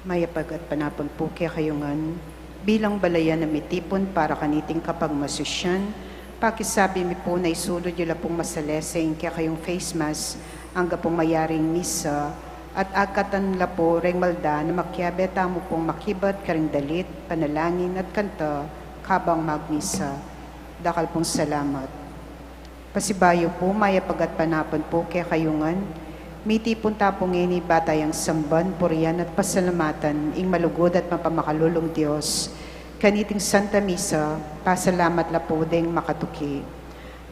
Mayapag at panapon po kaya kayungan, bilang balayan na mitipon para kaniting kapag masusyan, pakisabi mi po na isulod yun pong masaleseng kaya kayong face mask, hangga pong mayaring misa, at agkatan la po reng malda na makyabe tamo pong makibat karing dalit, panalangin at kanta, kabang magmisa. Dakal pong salamat. Pasibayo po, mayapag at panapon po kaya kayungan, miti punta pong ini batay ang samban, purian at pasalamatan, ing malugod at mapamakalulong Diyos. Kaniting Santa Misa, pasalamat la po ding makatuki.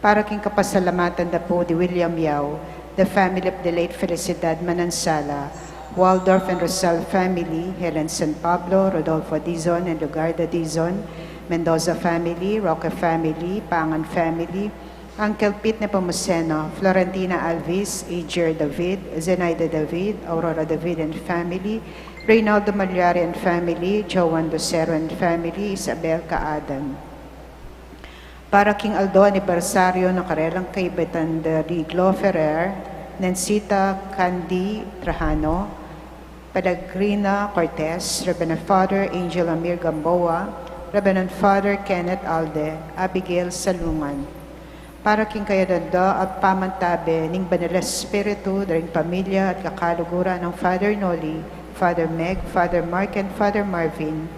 Para king kapasalamatan da po di William Yao, the family of the late Felicidad Manansala, Waldorf and Rosal family, Helen San Pablo, Rodolfo Dizon and Lugarda Dizon, Mendoza family, Roque family, Pangan family, Uncle Pete Nepomuceno, Florentina Alvis, Ager David, Zenaida David, Aurora David and family, Reynaldo Malyari and family, Joan Docero and family, Isabel Kaadan. Para King Aldo anibersario ng karelang kaibitan de Riglo Ferrer, Nancita Candy Trajano, Padagrina Cortez, Reverend Father Angel Amir Gamboa, Reverend Father Kenneth Alde, Abigail Salungan. Para king kayadanda at pamantabe ning Banal Espiritu daring pamilya at kakaluguran ng Father Noli, Father Meg, Father Mark and Father Marvin,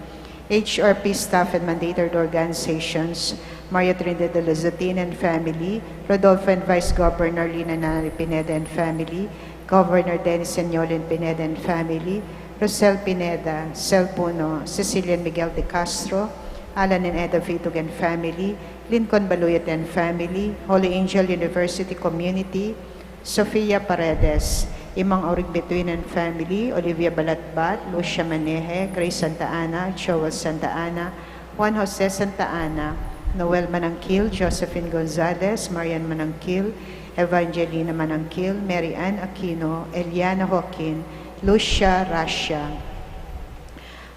HRP staff and mandated organizations, Maria Trinidad de Luzatin and family, Rodolfo and Vice Governor Lina Nani Pineda and family, Governor Dennis Senyolin Pineda and family, Rosel Pineda, Sel Puno, Cecilian Miguel de Castro, Alan and Eda Vitug and family, Lincoln Baluyat and family, Holy Angel University Community, Sofia Paredes, Imang Aurig Between and family, Olivia Balatbat, Lucia Maneje, Grace Santa Ana, Joel Santa Ana, Juan Jose Santa Ana, Noel Manangkil, Josephine Gonzalez, Marian Manangkil, Evangelina Manangkil, Mary Ann Aquino, Eliana Joaquin, Lucia Rasha.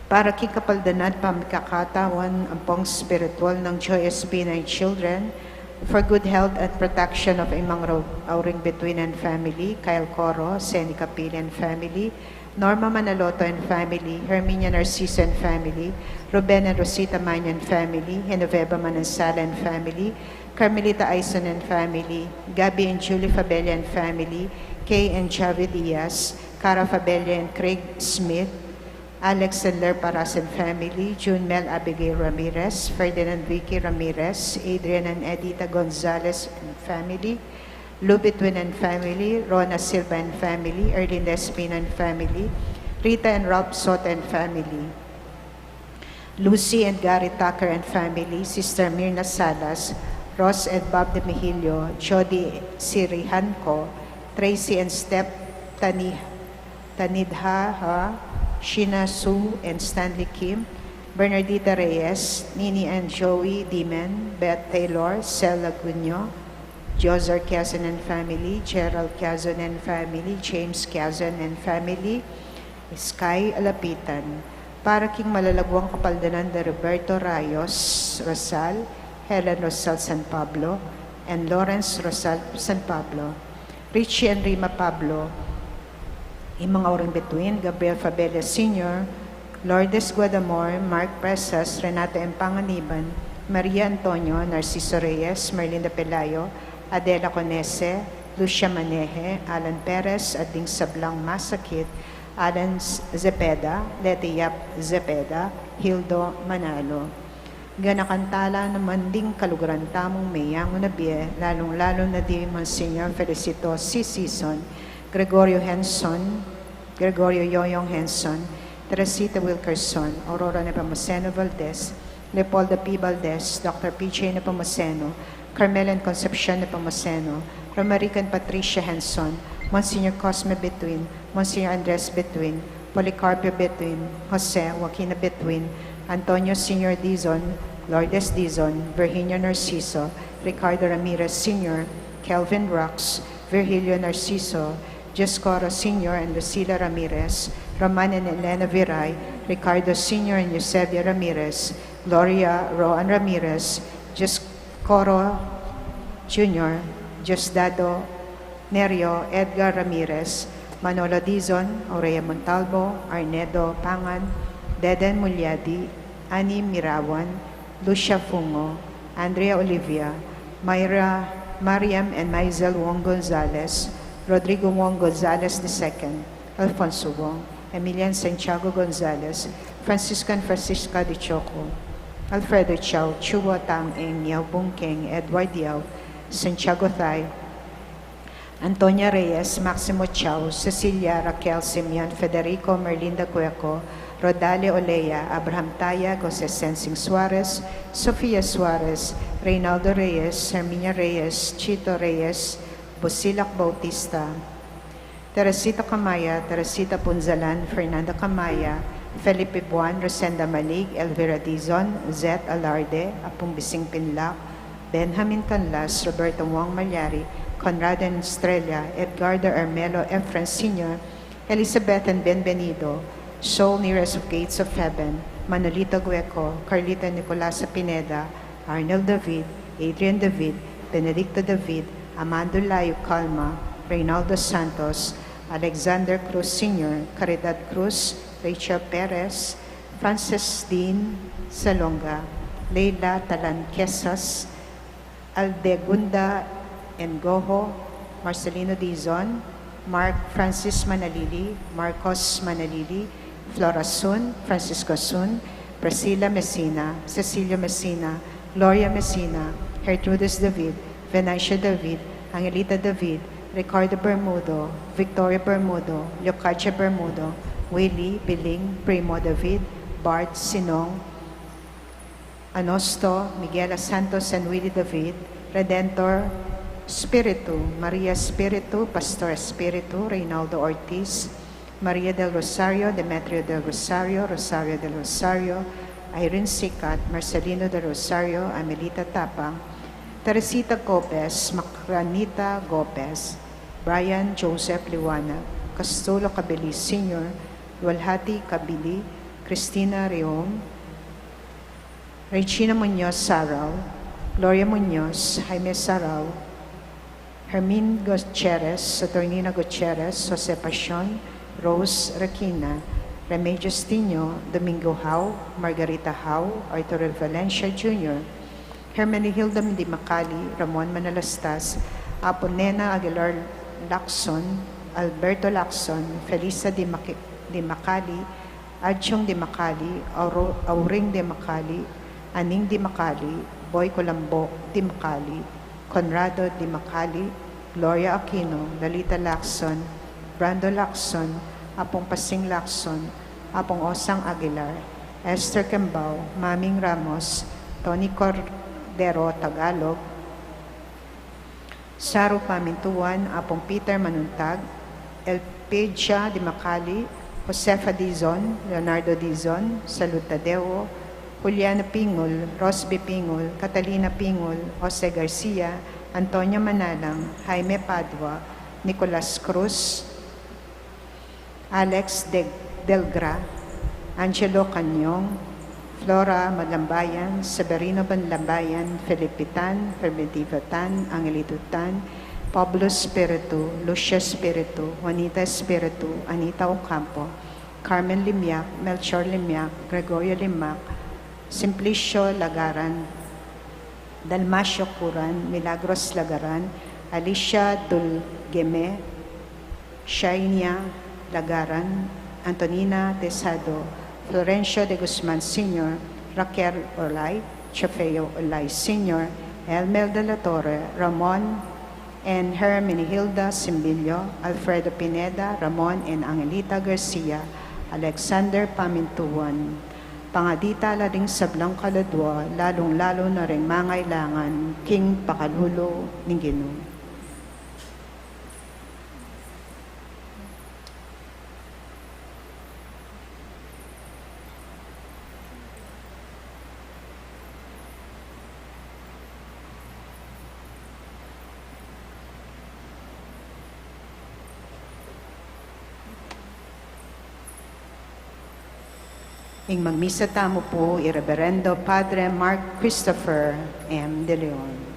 Para kikapaldanad pamikakatawan ang pong spiritual ng Joy SB9 children, for good health and protection of Imang Auring Between and family, Kyle Coro, Senica Pili and family, Norma Manaloto and family, Herminia Narciso and family, Ruben and Rosita Manyan family, Genoveva Manansala and family, Carmelita Aison and family, Gabby and Julie Fabella and family, Kay and Javi Diaz, Cara Fabella and Craig Smith, Alex and Ler Paras and family, June Mel Abigail Ramirez, Ferdinand Vicky Ramirez, Adrian and Edita Gonzalez and family, Lou Between and family, Rona Silva and family, Erlyn Despina and family, Rita and Ralph Soto and family, Lucy and Gary Tucker and family, Sister Mirna Salas, Ross and Bob de Mejillo, Jody Sirihanco, Tracy and Step Tanidha, Sheena Sue and Stanley Kim, Bernardita Reyes, Nini and Joey Dimen, Beth Taylor, Sel Lagunyo, Josar Quezon and family, Gerald Quezon and family, James Quezon and family, Sky Alapitan. Para king malalagwang kapaldanan de Roberto Rayos Rosal, Helen Rosal San Pablo, and Lawrence Rosal San Pablo, Richie and Rima Pablo, Imang Auring Between, Gabriel Fabella Sr., Lourdes Guadamor, Mark Presas, Renata M. Panganiban, Maria Antonio, Narciso Reyes, Merlinda Pelayo, Adela Conese, Lucia Maneje, Alan Perez, Ading Sablang Masakit, Alan Zepeda, Leti Yap Zepeda, Hildo Manalo. Ganakantala naman ding kaluguran tamong mayang unabie, lalong-lalo na di Monsignor Felicito C. Season, Gregorio Henson, Gregorio Yoyong Henson, Teresita Wilkerson, Aurora Nepomuceno Valdez, Leopoldo P. Valdez, Dr. P.J. Nepomuceno, Carmela and Concepcion Nepomuceno, Romarica and Patricia Henson, Monsignor Cosme Between, Monsignor Andres Between, Policarpio Between, Jose Joaquina Between, Antonio Sr. Dizon, Lourdes Dizon, Virginia Narciso, Ricardo Ramirez Sr., Kelvin Rox, Virgilio Narciso, Jescoro Sr. and Lucila Ramirez, Roman and Elena Viray, Ricardo Sr. and Eusebio Ramirez, Gloria Roan Ramirez, Jescoro Jr., Diosdado Nerio Edgar Ramirez, Manolo Dizon, Aurea Montalvo, Arnedo Pangan, Deden Mulyadi, Ani Mirawan, Lucia Fungo, Andrea Olivia, Mariam and Maisel Wong Gonzalez, Rodrigo Wong Gonzalez II, Alfonso Wong, Emilian Santiago Gonzalez, Francisco and Francisca de Choco, Alfredo Chow, Chua Tang Eng, Yao Bungkeng, Edward Yao, Santiago Thay, Antonia Reyes, Maximo Chow, Cecilia Raquel Simeon, Federico Merlinda Cueco, Rodale Olea, Abraham Taya, Jose Sensing Suarez, Sofia Suarez, Reynaldo Reyes, Herminia Reyes, Chito Reyes, Busilak Bautista, Teresita Camaya, Teresita Punzalan, Fernanda Camaya, Felipe Buan, Rosenda Malig, Elvira Dizon, Zet Alarde, Apong Bising Pinlac, Benjamin Canlas, Roberto Wong Malyari, Conrado Estrella, Edgardo Armelo Efren Sr., Elizabeth and Benvenido, Soul Nearest of Gates of Heaven, Manolito Gueco, Carlita Nicolasa Pineda, Arnel David, Adrian David, Benedicto David, Amando Layo Calma, Reynaldo Santos, Alexander Cruz Sr., Caridad Cruz, Rachel Perez, Frances Dean Salonga, Leila Talanquesas, Aldegunda Engojo, Marcelino Dizon, Mark Francis Manalili, Marcos Manalili, Flora Sun, Francisco Sun, Priscilla Messina, Cecilia Messina, Gloria Messina, Gertrudis David, Venetia David, Angelita David, Ricardo Bermudo, Victoria Bermudo, Leocadia Bermudo, Willie Biling, Primo David, Bart Sinong, Anosto, Miguela Santos and Willie David, Redentor Spiritu, Maria Spiritu, Pastor Spiritu, Reynaldo Ortiz, Maria del Rosario, Demetrio del Rosario, Rosario del Rosario, Irene Sicat, Marcelino del Rosario, Amelita Tapang, Teresita Gopez, Macranita Gopez, Brian Joseph Liwanag, Castulo Cabili Sr., Walhati Cabili, Cristina Reom, Regina Muñoz Sarao, Gloria Muñoz, Jaime Sarao, Hermine Gutierrez, Saturnina Gutierrez, Jose Pasion, Rose Raquina, Remedios Tino, Domingo Hau, Margarita Hau, Arturo Valencia Jr., Hermenegilda Di Macali, Ramon Manalastas, Aponena Aguilar Lacson, Alberto Lacson, Felisa Di Macali, Adjong Di Macali, Auring Di Macali, Aning Di Macali, Boy Colombo Di Macali, Conrado Di Macali, Gloria Aquino, Lalita Lacson, Brando Lacson, Apong Pasing Lacson, Apong Osang Aguilar, Esther Kembao, Maming Ramos, Tony Cordero Tagalog, Saru Pamintuan, Apong Peter Manuntag, Elpedia Di Macali, Josefa Dizon, Leonardo Dizon, Salud Tadeo, Juliana Pingol, Rosby Pingol, Catalina Pingol, Jose Garcia, Antonio Manalang, Jaime Padua, Nicolas Cruz, Alex Delgra, Angelo Canyong, Flora Malambayan, Severino Banlambayan, Felipe Tan, Fermentiva Tan, Angelito Tan, Pablo Spiritu, Lucia Spiritu, Juanita Spiritu, Anita Ocampo, Carmen Limiak, Melchor Limiak, Gregorio Limac, Simplicio Lagaran, Dalmacio Curan, Milagros Lagaran, Alicia Dulgeme, Shainia Lagaran, Antonina Tesado, Florencio de Guzman Sr., Raquel Olay, Chafeo Olay Sr., Elmel de la Torre, Ramon and Hermenegilda Simbilio, Alfredo Pineda, Ramon and Angelita Garcia, Alexander Pamintuan, Pangadita lading sablang kaladwa, lalong-lalo na ring mangailangan, King Pakalulo ng Ginoo. Ing magmisa tamo po, Irreverendo Padre Mark Christopher M. De Leon.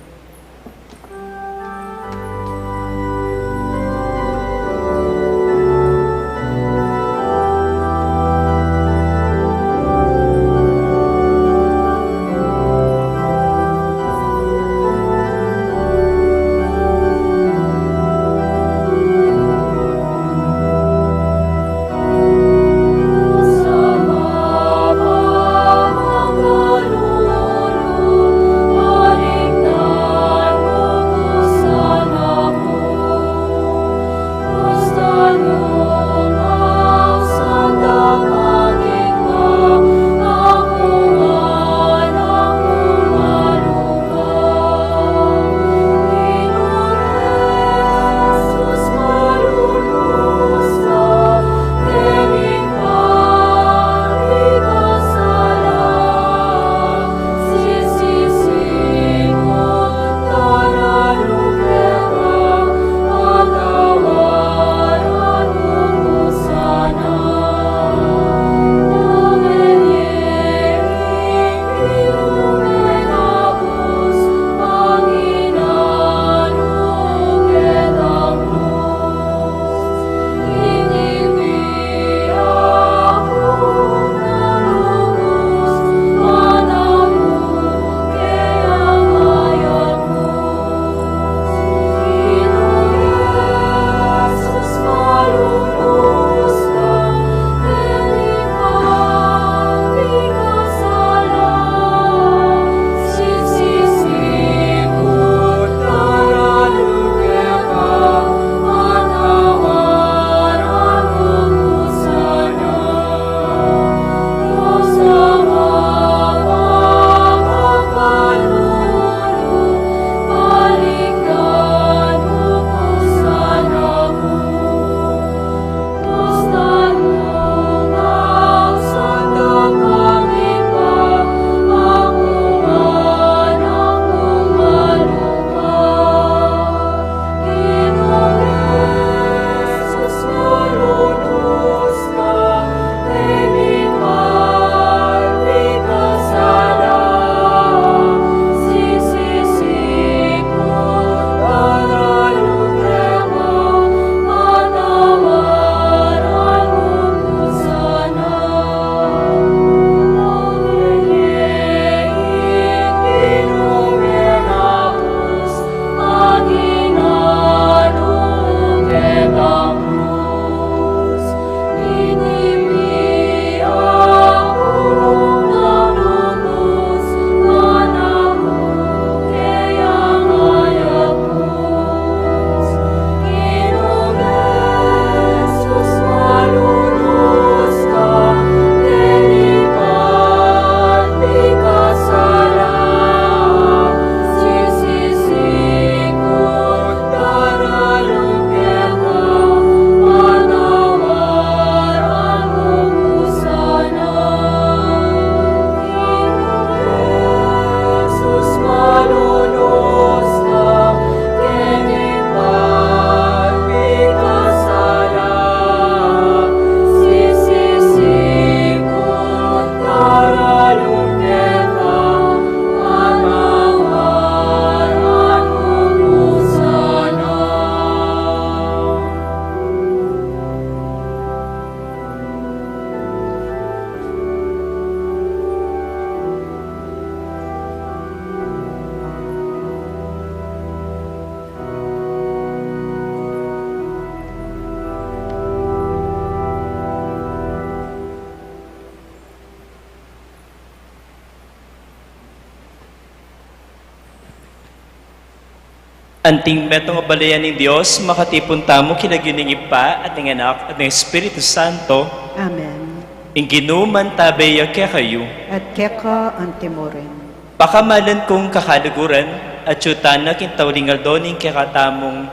Anting metong abalayan ng Diyos, makatipon tamo kinagyuning ipa at ng anak at ng Espiritu Santo, Amen. ing ginuman tabeya kaya kayo. At keka antimorin. Pakamalan kong kakalaguran at syutana kintawlingal doning kakatamong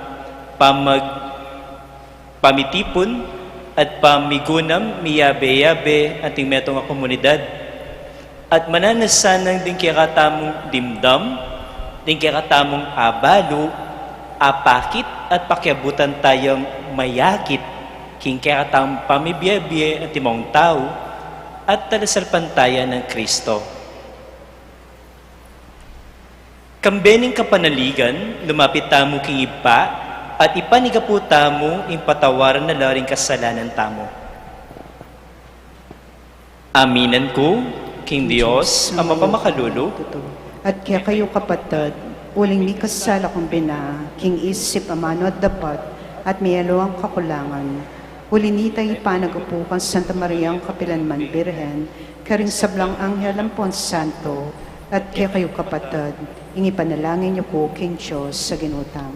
pamitipon at pamigunam miyabe-yabe ating metong komunidad. At mananasanang din kakatamong dimdam, din kakatamong abalo, apakit at pakyabutan tayong mayakit, king kakatamong pamibiyabye at timong tao, at talasalpantayan ng Kristo. Kambening kapanaligan, lumapit tamo king ipa, at ipanigapu tamo ing patawaran na laring kasalanan tamo. Aminan ko, King Diyos, ang mapamakalulu, At kaya kayo kapatid, uling ni kasala kong bina, king isip amano at dapat, at may alawang kakulangan. Uli ni tayo ipanagapukan Santa Maria ang Kapilanman Birhen, karing sablang anghel ang Pon Santo, at kaya kayo kapatid, ingi panalangin niyo po, King Diyos, sa ginutam.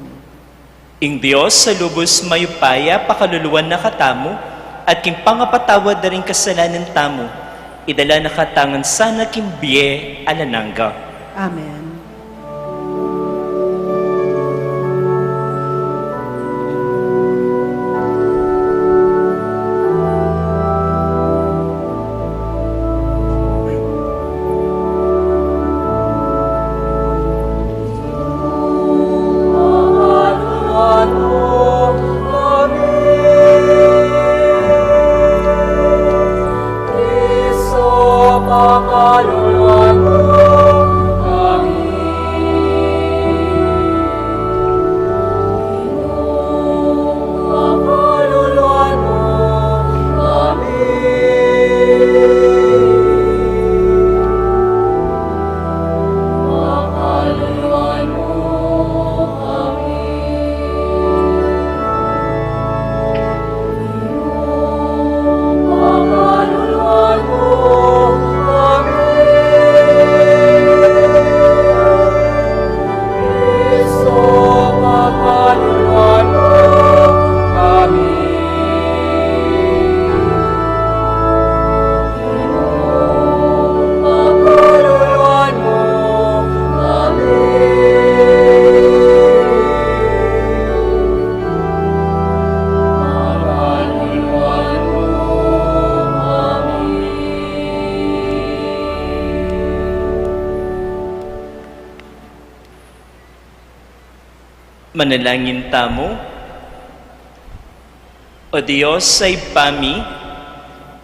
ing Diyos sa lubos mayupaya pakaluluan na katamo, at king pangapatawad na rin kasalanan tamo, idala na katangan sana kimbiye alanangga. Amen. Manalangin tamo. O Diyos ay pami,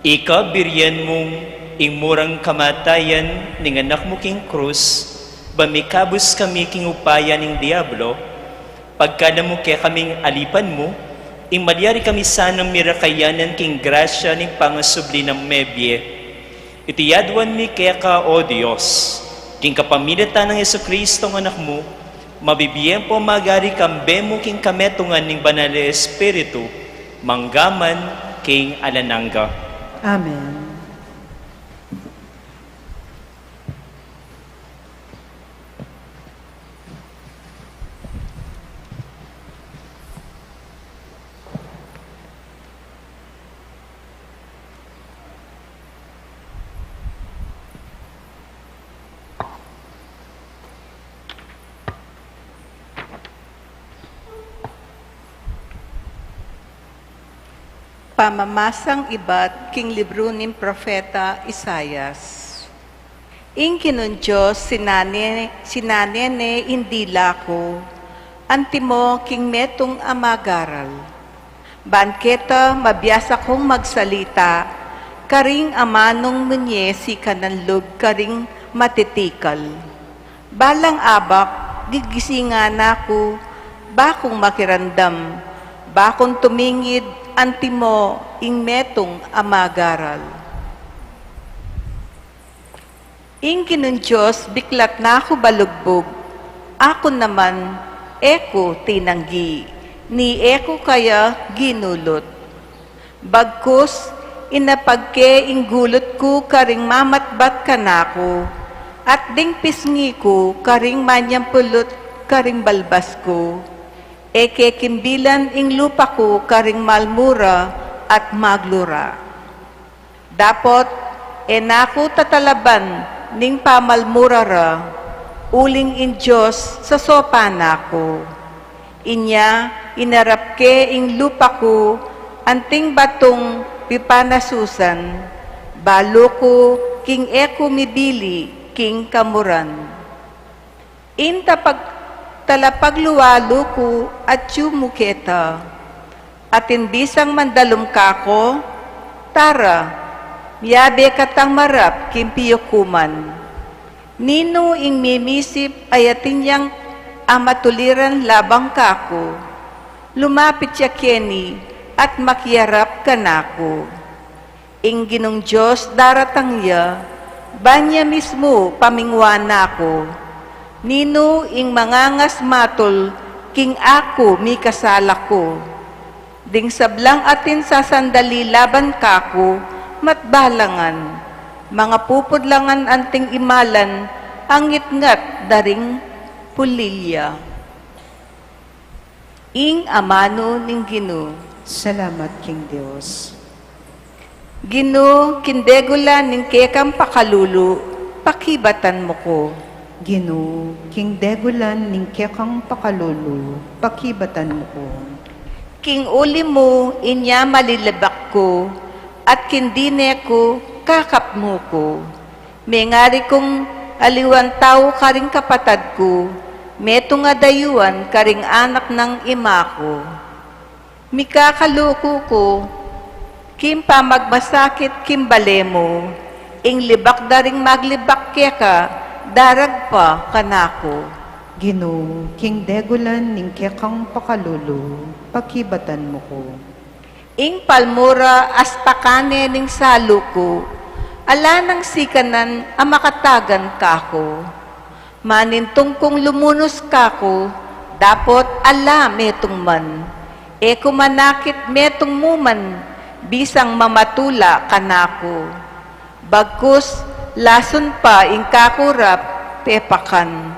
ika biryan mong ing murang kamatayan ning anak mo king krus, bamikabus kami king upaya ning Diablo, pagkada mo kaya kaming alipan mo, ing malyari kami sanang mirakayanan king grasya ning pangasubli ng mebye. Itiyadwan mi kaya ka, O Diyos, king kapamilatan ng Jesucristo ng anak mo, mabibigyan po magari kambe mo king kametungan ning banal na Espiritu, manggaman king alanangga. Amen. Pamamasang iba't king libro ni Propeta Isayas. Ing kinon Diyos sinanene indila ko, antimo king metong amagaral. Banketa mabiyasa kong magsalita, karing amanong munye si kananlog karing matitikal. Balang abak, gigisingan ako, bakong makirandam, bakong tumingid, antimo ing metong amagaral. Ing kinon Diyos, biklat na ako balugbog, ako naman, eko tinanggi, ni eko kaya ginulot. Bagkus, inapagke ing gulot ko karing mamatbat kanako, at ding pisngi ko karing manyampulot karing balbas ko, eke kimbilan ing lupa ko karing malmura at maglura. Dapot, enako tatalaban ning pamalmurara, uling in Diyos sa sopa nako. Inya, inarap ke ing lupa ko, anting batong pipanasusan, balo ko king eko mibili king kamuran. Inta talapagluwalo ko at yumuketa, at imbisang mandalom kako, tara, miyabe katang marap kimpiyukuman. Nino ing mimisip ayatin yang amatuliran labang kako, lumapit siya keni at makiyarap kanako. Ing ginong Diyos daratang ya, banya mismo pamingwan nako. Nino ing mangangas matol, king ako mi kasala ko. Ding sablang atin sa sandali laban kako, matbalangan. Mga pupudlangan anting imalan, ang ngitngat daring pulilya. Ing amano ning Ginoo. Salamat, King Diyos. Ginoo, kindegula ning kekang pakalulu, pakibatan mo ko. Ginoo, King Degulan ning kekang pakalulu, pakibatan mo ko. King uli mo, inya malilabak ko, at kindine ko, kakap mo ko. May ngari kong aliwan tao karing kapatad ko, meto nga dayuan karing anak ng ima ko. Mikakaluko ko, kim pa magmasakit kimbale mo, ing libak daring maglibak keka, darag pa kanako. Ginoo, King Degulan ning kekang pakalulu, pakibatan mo ko. Ing palmura aspakane ning salo ko, ala nang sikanan ang makatagan kako. Manintong kong lumunos kako, dapot ala metong man. Eko manakit metong muman, bisang mamatula kanako. Bagkus, lason pa ing kakurap, pepakan.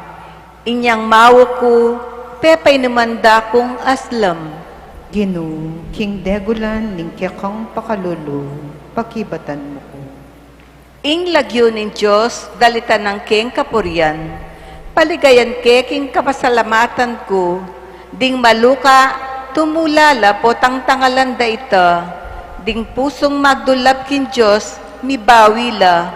Inyang mawo ko, pepay namanda kong aslam. Ginoo, King Degulan ning kekang pakalulu, pakibatan mo ko. Ing lagyo ng Diyos, dalitan ng king kapuryan, paligayan ke king kapasalamatan ko, ding maluka, tumulala po tang tangalanda ita, ding pusong magdulap kin Diyos, mibawila,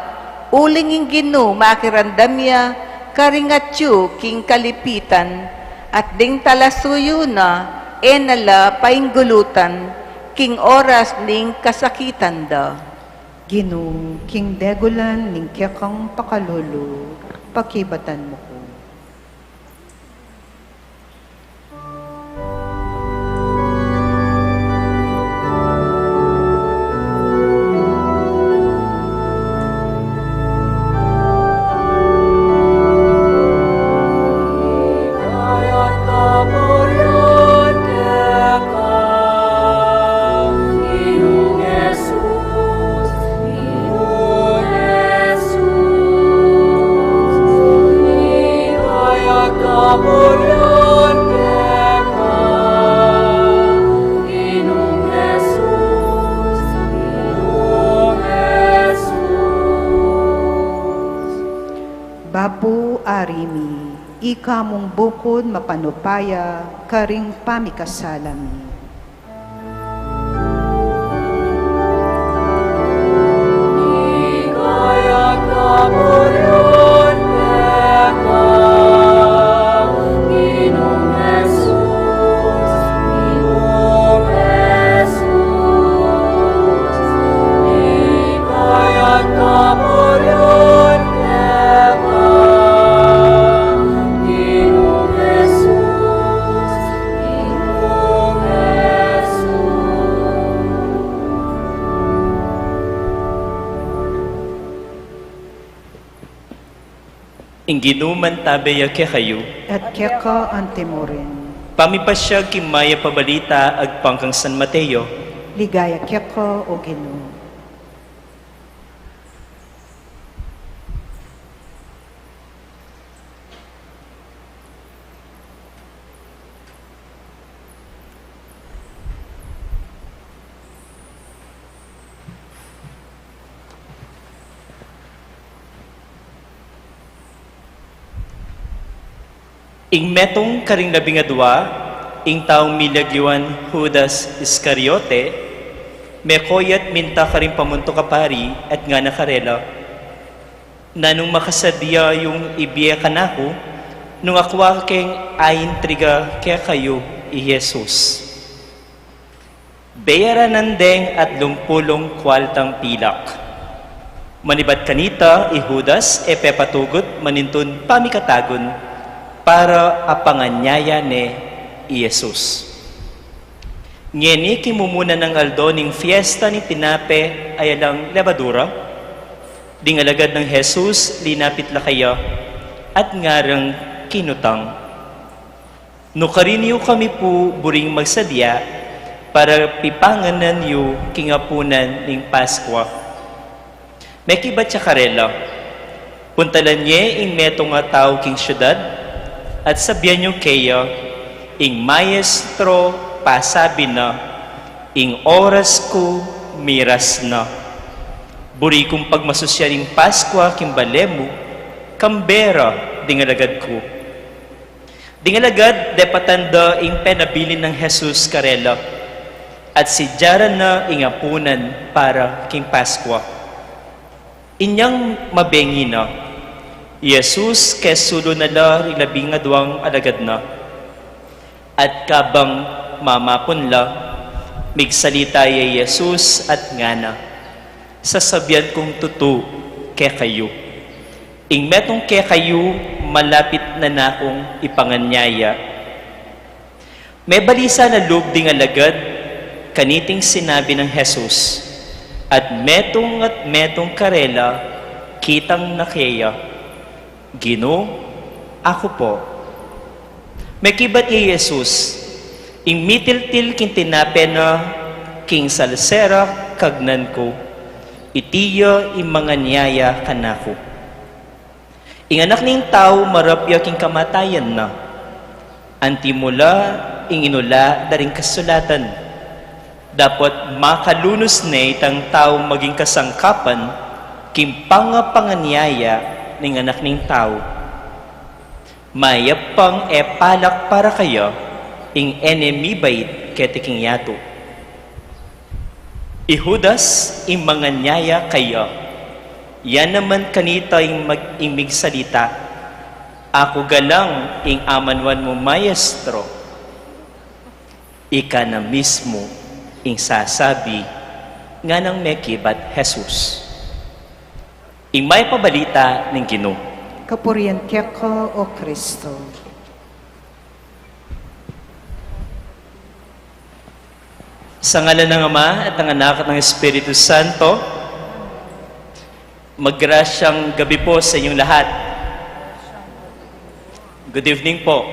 uling ing Ginoo makirandamya, karingatyo king kalipitan, at ding talasuyo na, enala painggulutan, king oras ning kasakitan da. Ginoo, King Degulan ning kekang pakalulu, pakibatan mo ko. Babu arimi, ika mong bukod mapanupaya, karing pamikasalami. Ing ginuman tabaya ke kayo, At keka antemorin, pamipasyag kimaya pabalita ag pangkang San Mateo, ligaya keka o Ginoo. Ing metong karing 12, ing taong milagyawan Judas Iscariote, mekoyat minta karing pamunto kapari at nga nakarela, na nung makasadya yung ibiya kanako, nung akwa keng ayin triga kaya kayo i Jesus. Bayaran nandeng at lumpulong kwaltang pilak. Manibat kanita, i Judas, e pepatugot manintun pamikatagon, para apanganyaya ni Jesus. Ngeni kimumuna ng aldo ning fiesta ni tinape ay alang lebadura, ding alagad ng Jesus linapit la kaya, at ngarang kinutang. Nukariniyo kami po buring magsadya, para pipanganan yu kingapunan ning Paskwa. May kibat siya karela, puntalan niya ing metong nga tao king syudad, at sabihan niyo kaya, ing maestro pasabi na, ing oras ko miras na. Buri kong pagmasusyaring Paskwa kimbalemo, kambera dingalagad ko. Dingalagad depatanda ing penabilin ng Jesus karela, at si Jara na ingapunan para king Paskwa. Inyang mabengi na, Jesus kesulo na la rilabing adwang alagad na, at kabang mamapon la, migsalita ya Jesus at ngana, sasabihan kong tutu ke kayo. Ing metong ke kayo, malapit na nakong ipanganyaya. May balisa na loob ding alagad, kaniting sinabi ng Jesus, at metong karela, kitang nakeya, Gino, ako po. May kibat ni Jesus, ing mitiltil king tinape na king salsera kagnan ko, itiya imanganyaya kanako. Ing anak ning tao marapya king kamatayan na, antimula ing inula daring kasulatan, dapat makalunos na itang tao maging kasangkapan kim pangapanganyaya ning anak ning tao. Mayapang palak para kayo ing enemy bait ketiking yato. I Judas ing manganyaya kayo. Yan naman kanita ing mag-imig salita. Ako galang ing amanwan mo maestro. Ika na mismo ing sasabi nga ng mekibat Jesus. Ing may pabalita ng Ginoo. Kapurian ko, O Kristo. Sa ngalan ng Ama at ng Anak at ng Espiritu Santo, maggrasyang gabi po sa inyong lahat. Good evening po.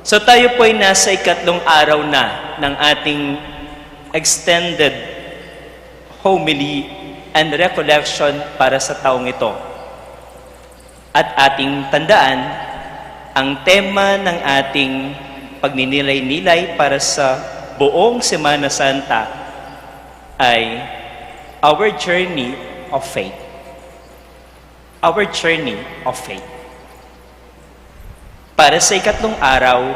So tayo po ay nasa ikatlong araw na ng ating extended homily and recollection para sa taong ito. At ating tandaan, ang tema ng ating pagninilay-nilay para sa buong Semana Santa ay Our Journey of Faith. Our Journey of Faith. Para sa ikatlong araw,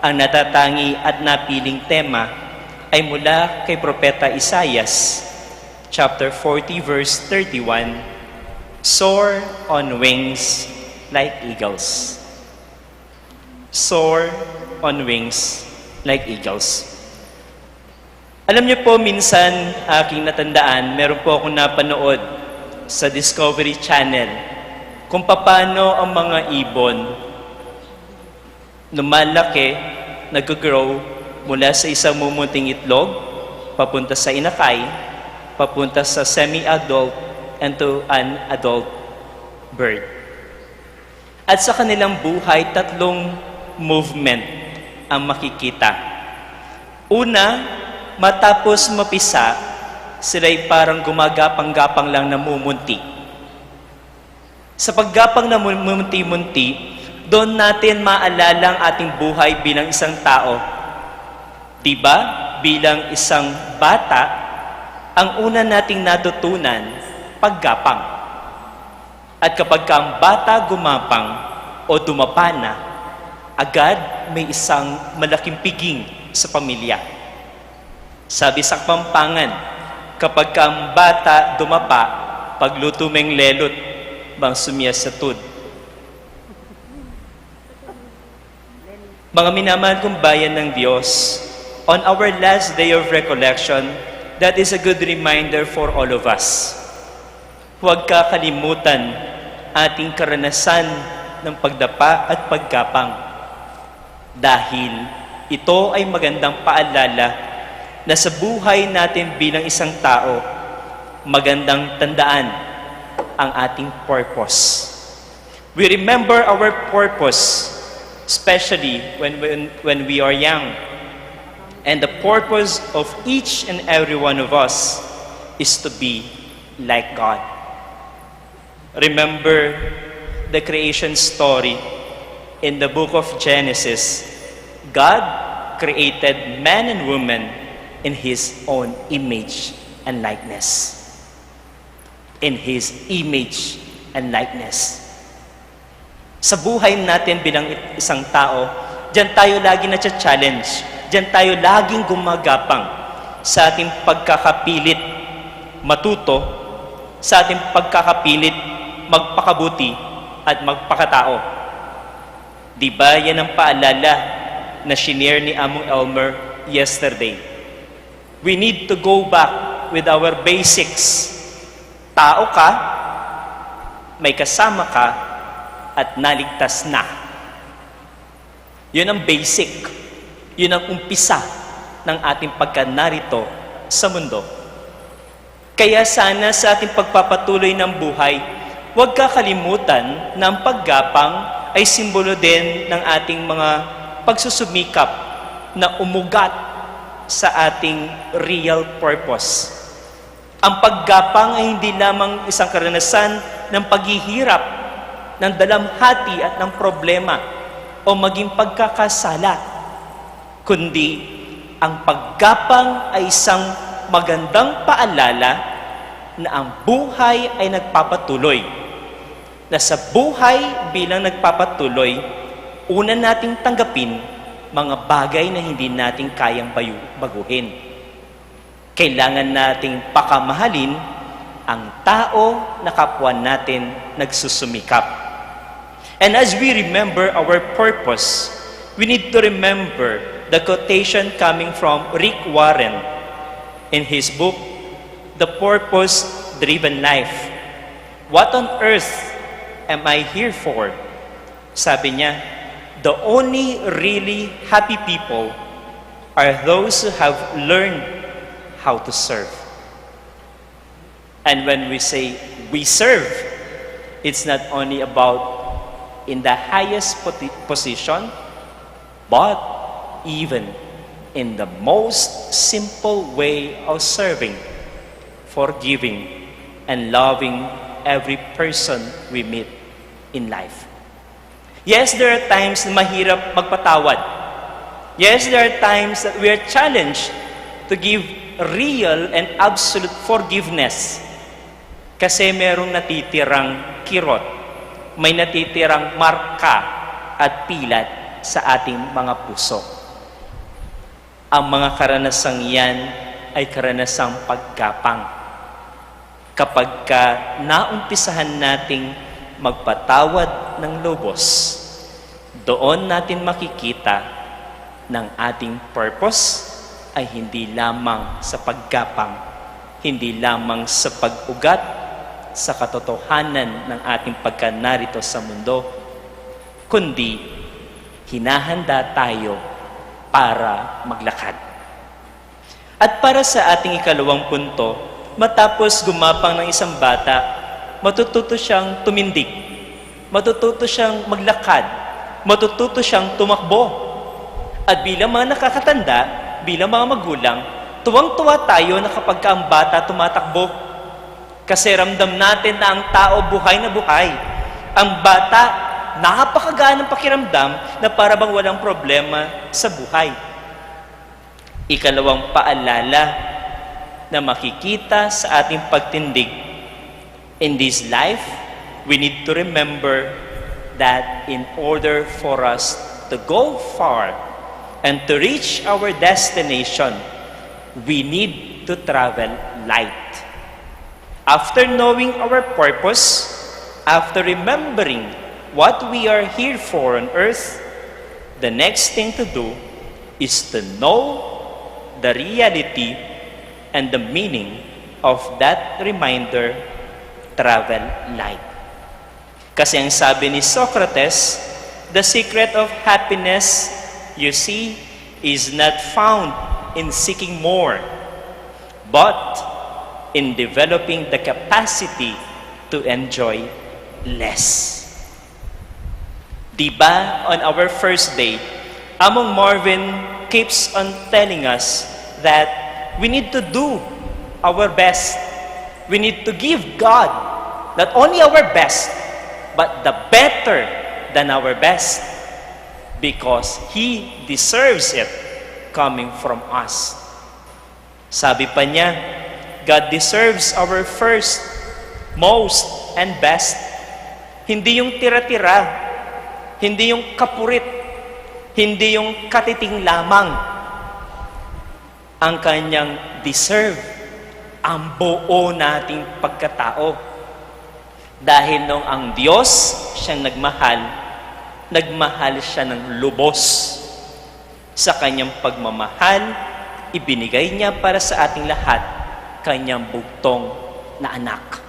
ang natatangi at napiling tema ay mula kay Propeta Isaias, chapter 40, verse 31, Soar on wings like eagles. Soar on wings like eagles. Alam niyo po, minsan aking natandaan, meron po akong napanood sa Discovery Channel kung paano ang mga ibon lumalaki, nag-grow mula sa isang mumunting itlog, papunta sa inakay, papunta sa semi-adult, and to an adult bird. At sa kanilang buhay, tatlong movement ang makikita. Una, matapos mapisa, sila'y parang gumagapang-gapang lang na mumunti. Sa paggapang na mumunti-munti, doon natin maalala ang ating buhay bilang isang tao. Diba? Bilang isang bata, ang una nating natutunan, paggapang. At kapag ang bata gumapang, o dumapa na, agad may isang malaking piging sa pamilya. Sabi sa Kapampangan, kapag ka ang bata dumapa, pagluto meng lelot, bang sumiyas sa tud. Mga minamahal kong bayan ng Diyos, on our last day of recollection, that is a good reminder for all of us. Huwag kakalimutan ating karanasan ng pagdapa at pagkapang. Dahil ito ay magandang paalala na sa buhay natin bilang isang tao, magandang tandaan ang ating purpose. We remember our purpose, especially when we are young. And the purpose of each and every one of us is to be like God. Remember the creation story in the book of Genesis. God created man and woman in His own image and likeness. In His image and likeness. Sa buhay natin bilang isang tao, diyan tayo lagi na-challenge. Diyan tayo laging gumagapang sa ating pagkakapilit matuto, sa ating pagkakapilit magpakabuti at magpakatao. Di ba yan ang paalala na shinare ni Among Elmer yesterday? We need to go back with our basics. Tao ka, may kasama ka, at naligtas na. Yun ang basic. Yun ang umpisa ng ating pagkanarito sa mundo. Kaya sana sa ating pagpapatuloy ng buhay, huwag kakalimutan na ang paggapang ay simbolo din ng ating mga pagsusumikap na umugat sa ating real purpose. Ang paggapang ay hindi lamang isang karanasan ng paghihirap, ng dalamhati at ng problema o maging pagkakasala, kundi ang paggapang ay isang magandang paalala na ang buhay ay nagpapatuloy. Na sa buhay bilang nagpapatuloy, una nating tanggapin mga bagay na hindi natin kayang baguhin. Kailangan nating pakamahalin ang tao na kapwa natin nagsusumikap. And as we remember our purpose, we need to remember the quotation coming from Rick Warren in his book, The Purpose-Driven Life. What on earth am I here for? Sabi niya, the only really happy people are those who have learned how to serve. And when we say we serve, it's not only about in the highest position, but even in the most simple way of serving, forgiving, and loving every person we meet in life. Yes, there are times na mahirap magpatawad. Yes, there are times that we are challenged to give real and absolute forgiveness. Kasi merong natitirang kirot, may natitirang marka at pilat sa ating mga puso. Ang mga karanasang yan ay karanasang paggapang. Kapag ka naumpisahan nating magpatawad ng lubos, doon natin makikita ng ating purpose ay hindi lamang sa paggapang, hindi lamang sa pag-ugat sa katotohanan ng ating pagkanarito sa mundo, kundi hinahanda tayo para maglakad. At para sa ating ikalawang punto, matapos gumapang ng isang bata, matututo siyang tumindig, matututo siyang maglakad, matututo siyang tumakbo. At bilang mga nakakatanda, bilang mga magulang, tuwang-tuwa tayo na kapag ang bata tumatakbo. Kasi ramdam natin na ang tao buhay na buhay. Ang bata, napakagaan ng pakiramdam na para bang walang problema sa buhay. Ikalawang paalala na makikita sa ating pagtindig. In this life, we need to remember that in order for us to go far and to reach our destination, we need to travel light. After knowing our purpose, after remembering what we are here for on earth, the next thing to do is to know the reality and the meaning of that reminder, travel light. Kasi ang sabi ni Socrates, the secret of happiness, you see, is not found in seeking more, but in developing the capacity to enjoy less. Diba, on our first day, Among Marvin keeps on telling us that we need to do our best. We need to give God not only our best, but the better than our best, because He deserves it coming from us. Sabi pa niya, God deserves our first, most, and best. Hindi yung tira-tira, hindi yung kapurit, hindi yung katiting lamang. Ang kanyang deserve, ang buo nating pagkatao. Dahil nung ang Diyos siyang nagmahal siya ng lubos. Sa kanyang pagmamahal, ibinigay niya para sa ating lahat kanyang bugtong na anak.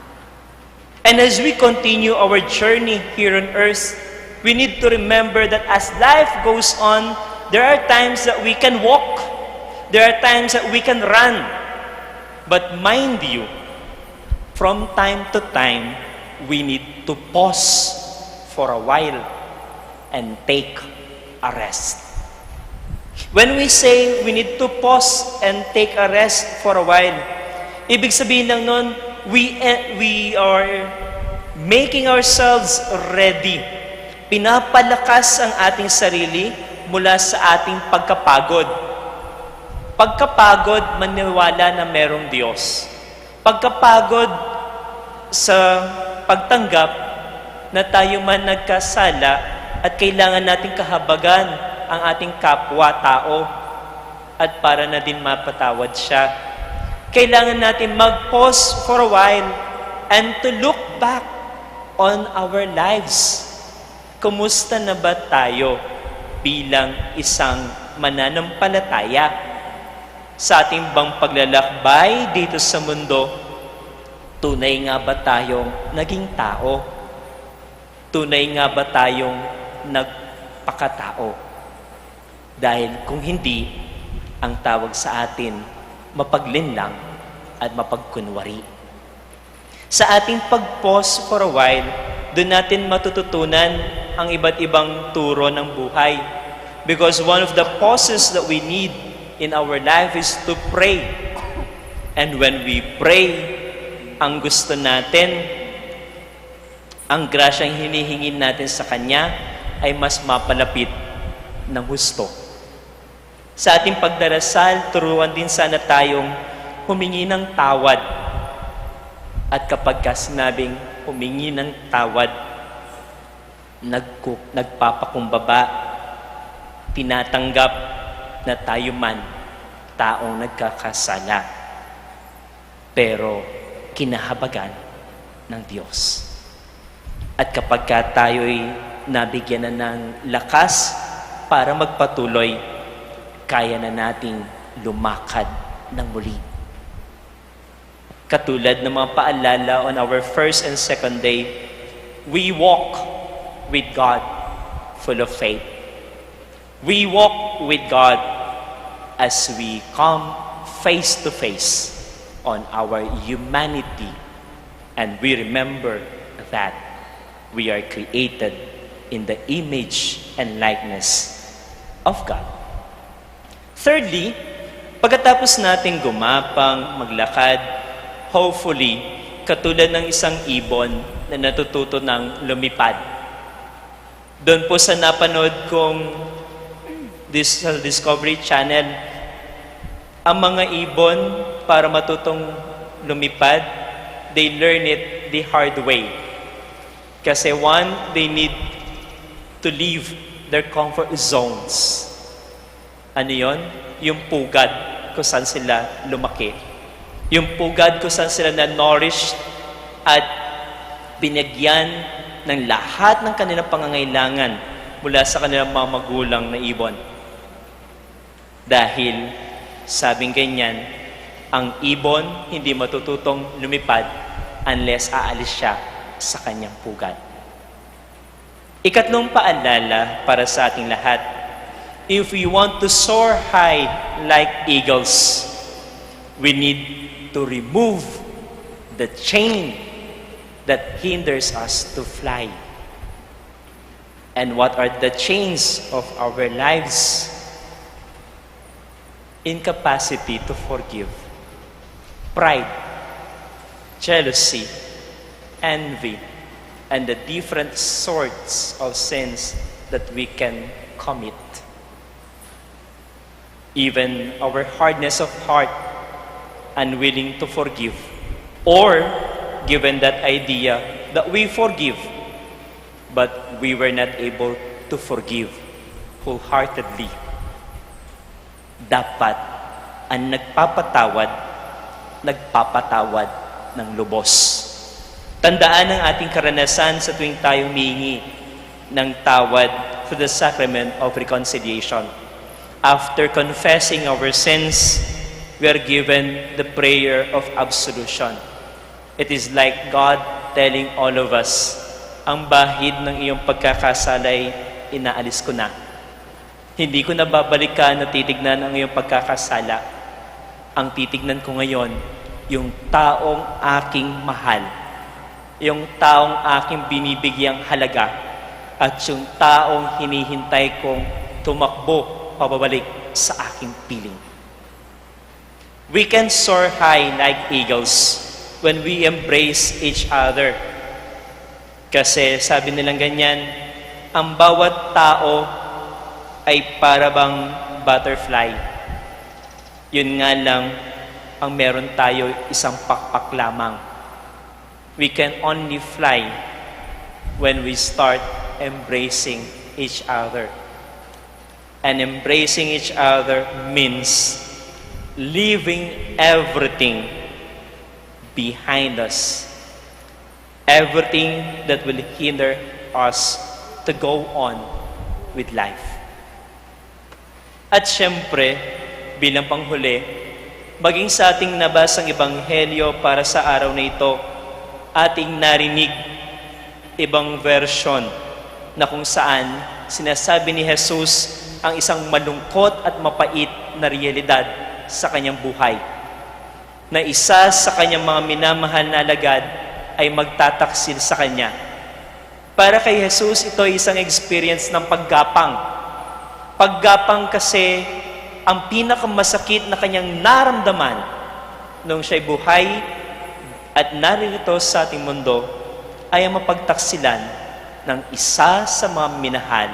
And as we continue our journey here on earth, we need to remember that as life goes on, there are times that we can walk, there are times that we can run. But mind you, from time to time, we need to pause for a while and take a rest. When we say we need to pause and take a rest for a while, ibig sabihin lang nun, we are making ourselves ready. Pinapalakas ang ating sarili mula sa ating pagkapagod. Pagkapagod, maniwala na merong Diyos. Pagkapagod sa pagtanggap na tayo man nagkasala at kailangan nating kahabagan ang ating kapwa-tao at para na din mapatawad siya. Kailangan natin mag-pause for a while and to look back on our lives. Kumusta na ba tayo bilang isang mananampalataya sa ating bang paglalakbay dito sa mundo? Tunay nga ba tayong naging tao? Tunay nga ba tayong nagpakatao? Dahil kung hindi, ang tawag sa atin, mapaglinlang at mapagkunwari. Sa ating pag-pause for a while, doon natin matututunan ang iba't ibang turo ng buhay. Because one of the pauses that we need in our life is to pray. And when we pray, ang gusto natin, ang grasyang hinihingin natin sa Kanya ay mas mapalapit ng husto. Sa ating pagdarasal, turuan din sana tayong humingi ng tawad. At kapag sinabing humingi ng tawad, nagpapakumbaba, tinatanggap na tayo man taong nagkakasala, pero kinahabagan ng Diyos. At kapag tayo'y nabigyan na ng lakas para magpatuloy, kaya na nating lumakad ng muli. Katulad ng mga paalala on our first and second day, we walk with God full of faith. We walk with God as we come face to face on our humanity, and we remember that we are created in the image and likeness of God. Thirdly, pagkatapos nating gumapang, maglakad, hopefully, katulad ng isang ibon na natututo ng lumipad. Doon po sa napanood kong Discovery Channel, ang mga ibon, para matutong lumipad, they learn it the hard way. Kasi one, they need to leave their comfort zones. Ano yon? Yung pugad kung saan sila lumaki. Yung pugad kung saan sila na-nourished at binigyan ng lahat ng kanilang pangangailangan mula sa kanilang mga magulang na ibon. Dahil, sabing ganyan, ang ibon hindi matututong lumipad unless aalis siya sa kanyang pugad. Ikatlong paalala para sa ating lahat, if we want to soar high like eagles, we need to remove the chain that hinders us to fly. And what are the chains of our lives? Incapacity to forgive, pride, jealousy, envy, and the different sorts of sins that we can commit. Even our hardness of heart, unwilling to forgive, or given that idea that we forgive, but we were not able to forgive wholeheartedly. Dapat ang nagpapatawad ng lubos. Tandaan ang ating karanasan sa tuwing tayo humihingi ng tawad through the sacrament of reconciliation. After confessing our sins, we are given the prayer of absolution. It is like God telling all of us, ang bahid ng iyong pagkakasalay, inaalis ko na. Hindi ko na babalikan na titignan ang iyong pagkakasala. Ang titignan ko ngayon, yung taong aking mahal. Yung taong aking binibigyang halaga. At yung taong hinihintay kong tumakbo pababalik sa aking piling. We can soar high like eagles when we embrace each other. Kasi sabi nilang ganyan, ang bawat tao ay para bang butterfly. Yun nga lang, ang meron tayo isang pakpak lamang. We can only fly when we start embracing each other. And embracing each other means leaving everything behind us. Everything that will hinder us to go on with life. At syempre, bilang panghuli, maging sa ating nabasang ebanghelyo para sa araw na ito, ating narinig ibang version na kung saan sinasabi ni Jesus ang isang malungkot at mapait na realidad sa kanyang buhay. Na isa sa kanyang mga minamahal na alagad ay magtataksil sa kanya. Para kay Jesus, ito ay isang experience ng paggapang. Paggapang kasi ang pinakamasakit na kanyang naramdaman nung siya'y buhay at naririto sa ating mundo ay ang mapagtaksilan ng isa sa mga minahal,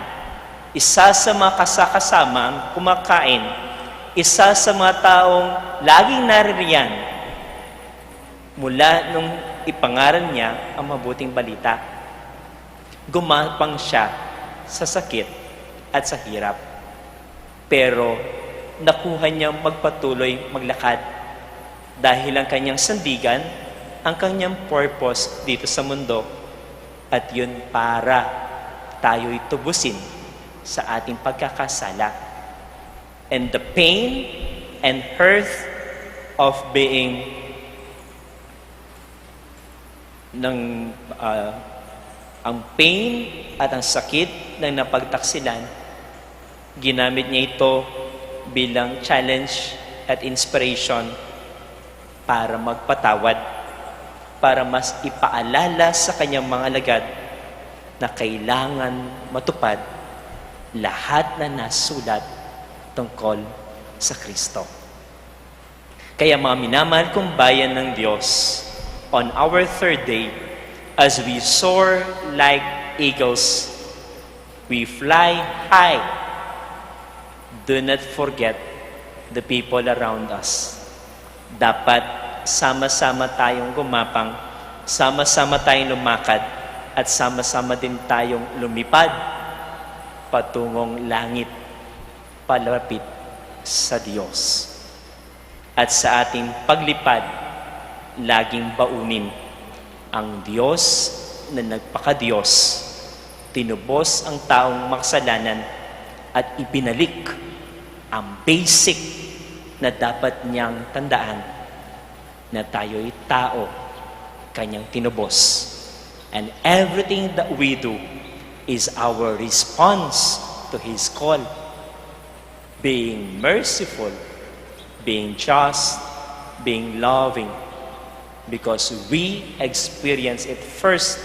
isa sa mga kasakasamang kumakain, isa sa mga taong laging naririyan mula nung ipangaral niya ang mabuting balita. Gumapang siya sa sakit at sa hirap. Pero nakuha niyang magpatuloy maglakad dahil ang kanyang sandigan, ang kanyang purpose dito sa mundo, at yun para tayo'y tubusin sa ating pagkakasala. And the pain and hurt of being ang pain at ang sakit ng napagtaksilan, ginamit niya ito bilang challenge at inspiration para magpatawad, para mas ipaalala sa kanyang mga alagad na kailangan matupad lahat na nasulat tungkol sa Kristo. Kaya mga minamahal kong bayan ng Diyos, on our third day, as we soar like eagles, we fly high. Do not forget the people around us. Dapat sama-sama tayong gumapang, sama-sama tayong lumakad, at sama-sama din tayong lumipad patungong langit, palapit sa Diyos. At sa ating paglipad, laging baunin ang Diyos na nagpaka-Diyos, tinubos ang taong makasalanan at ibinalik ang basic na dapat niyang tandaan na tayo'y tao, kanyang tinubos. And everything that we do is our response to His call. Being merciful, being just, being loving, because we experience it first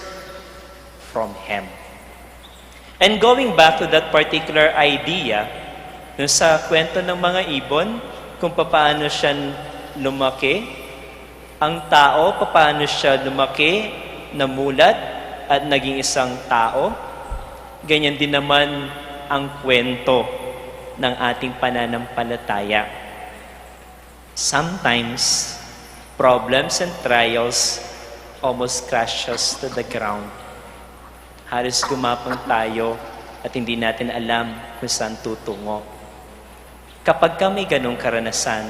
from Him. And going back to that particular idea, dun sa kwento ng mga ibon, kung paano siya lumaki, ang tao, paano siya lumaki, namulat, at naging isang tao, ganyan din naman ang kwento ng ating pananampalataya. Sometimes, problems and trials almost crash us to the ground. Halos gumapang tayo at hindi natin alam kung saan tutungo. Kapag ka may ganong karanasan,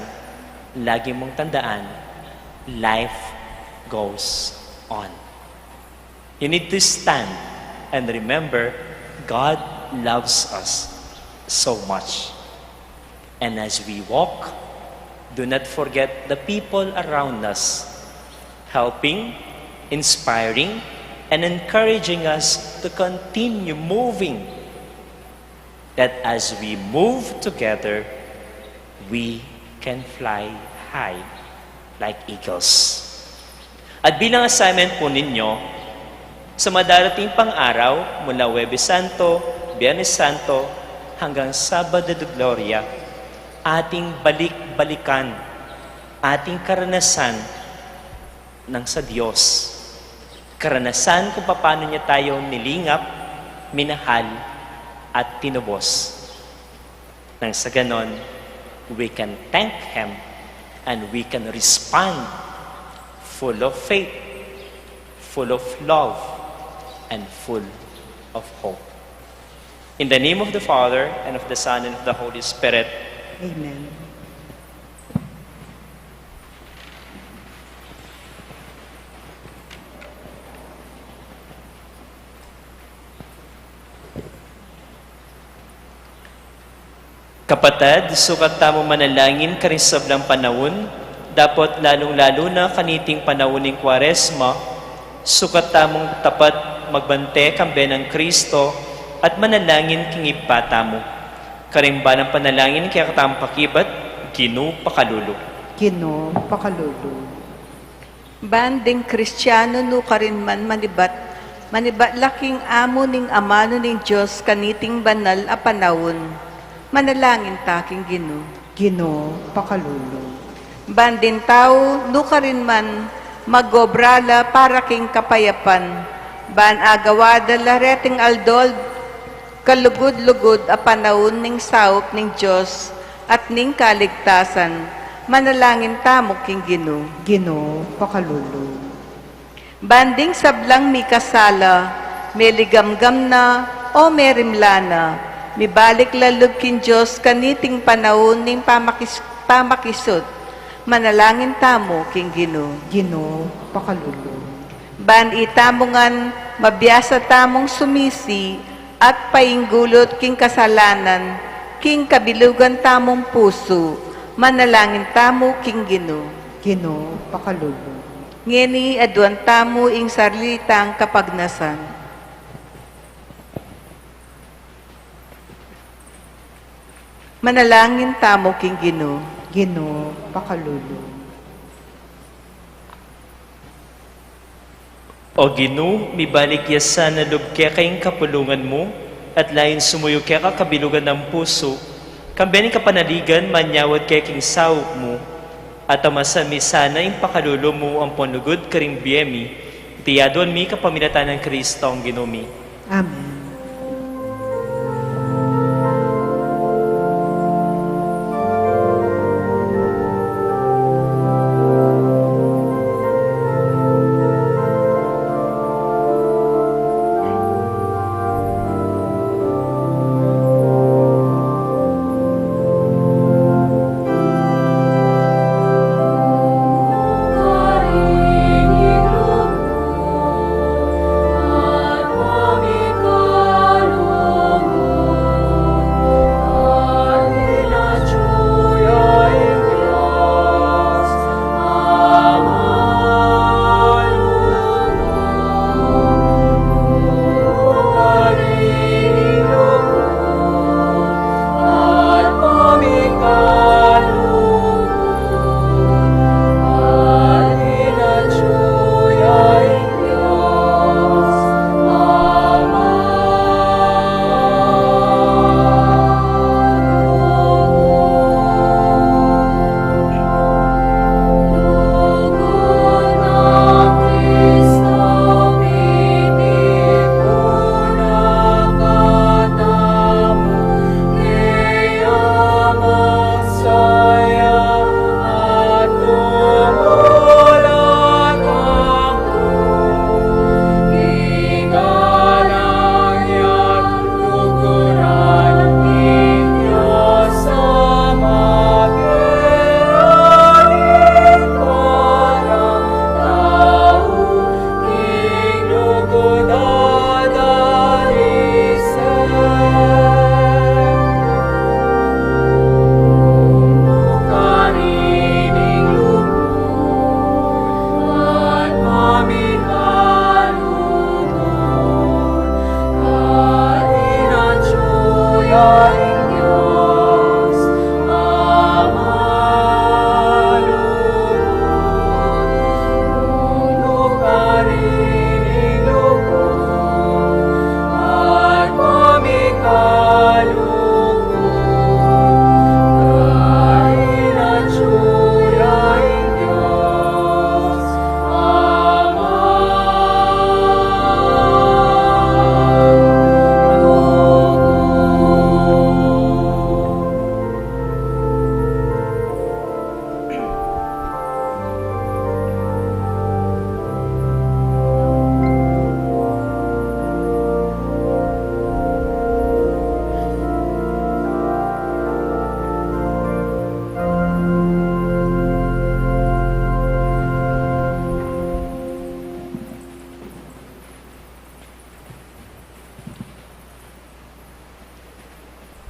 lagi mong tandaan, life goes on. You need to stand and remember, God loves us so much. And as we walk, do not forget the people around us, helping, inspiring, and encouraging us to continue moving. That as we move together, we can fly high like eagles. At bilang assignment po ninyo, sa madarating pang araw, mula Huwebes Santo, Biyernes Santo, hanggang Sabado de Gloria, ating balik-balikan, ating karanasan ng sa Diyos. Karanasan kung paano niya tayo nilingap, minahal, at tinubos. Nang sa ganon, we can thank Him and we can respond full of faith, full of love, and full of hope. In the name of the Father, and of the Son, and of the Holy Spirit. Amen. Kapatid, sukat tamo manalangin karisablang panahon, dapat lalong-lalo na kaniting panahoning Kwaresma, sukat tamong tapat magbante kambe ng Kristo at manalangin kingipata mo. Karimba ng panalangin kaya katang pakibat, Gino Pakalulu. Gino Pakalulu. Banding Kristiyano no karin man manibat laking amo ning amano ning Diyos kaniting banal a panahon. Manalangin taking Gino. Gino Pakalulu. Bandin tao, no ka rin man, magobrala para king kapayapan. Ban agawada lareting aldol, kalugod-lugod a panahon ning saop ning Diyos at ning kaligtasan. Manalangin tamo king Gino. Gino Pakalulu. Banding sablang mi kasala, may ligamgam na o may rimlana. Mibalik lalog kin Diyos kaniting panahon ning pamakisot. Manalangin tamo king Gino. Gino Pakalulu. Ban itamongan, mabiyasa tamong sumisi at painggulot king kasalanan, king kabilugan tamong puso. Manalangin tamo king Gino. Gino Pakalulu. Ngeni aduan tamo ing sarlitang kapagnasan. Manalangin tamo king Gino. Gino Pakalulu. O Gino, mibalik yasa na lubke kayong kapulungan mo at lain sumuyo kaya kabilugan ng puso, kambening kapanaligan manyawad kaya king sawok mo at amasami sana yung pakalulo mo ang ponugod karing biyemi, tiyadon mi kapaminatan ng Kristo ang Ginumi. Amen.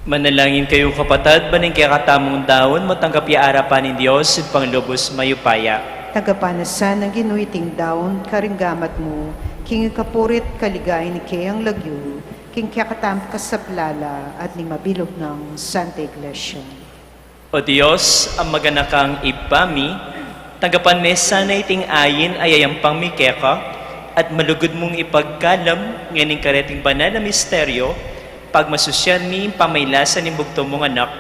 Manalangin kayo kapatad, baning kaya katamong daon, matanggap arapan ni Diyos, at panglubos mayupaya. Tagapanasan ng ginuiting daon, karinggamat mo, king kapurit kaligay ni kayang lagyo, king kakatam kasaplala at ni mabilog ng Santa Iglesia. O Diyos, ang maganakang ibami, tagapan mesa na iting ayin ayayampang mikeka, at malugod mong ipagkalam nganing kareting banal na misteryo, pag masusyan mi pamaylasan ni bugto mong anak,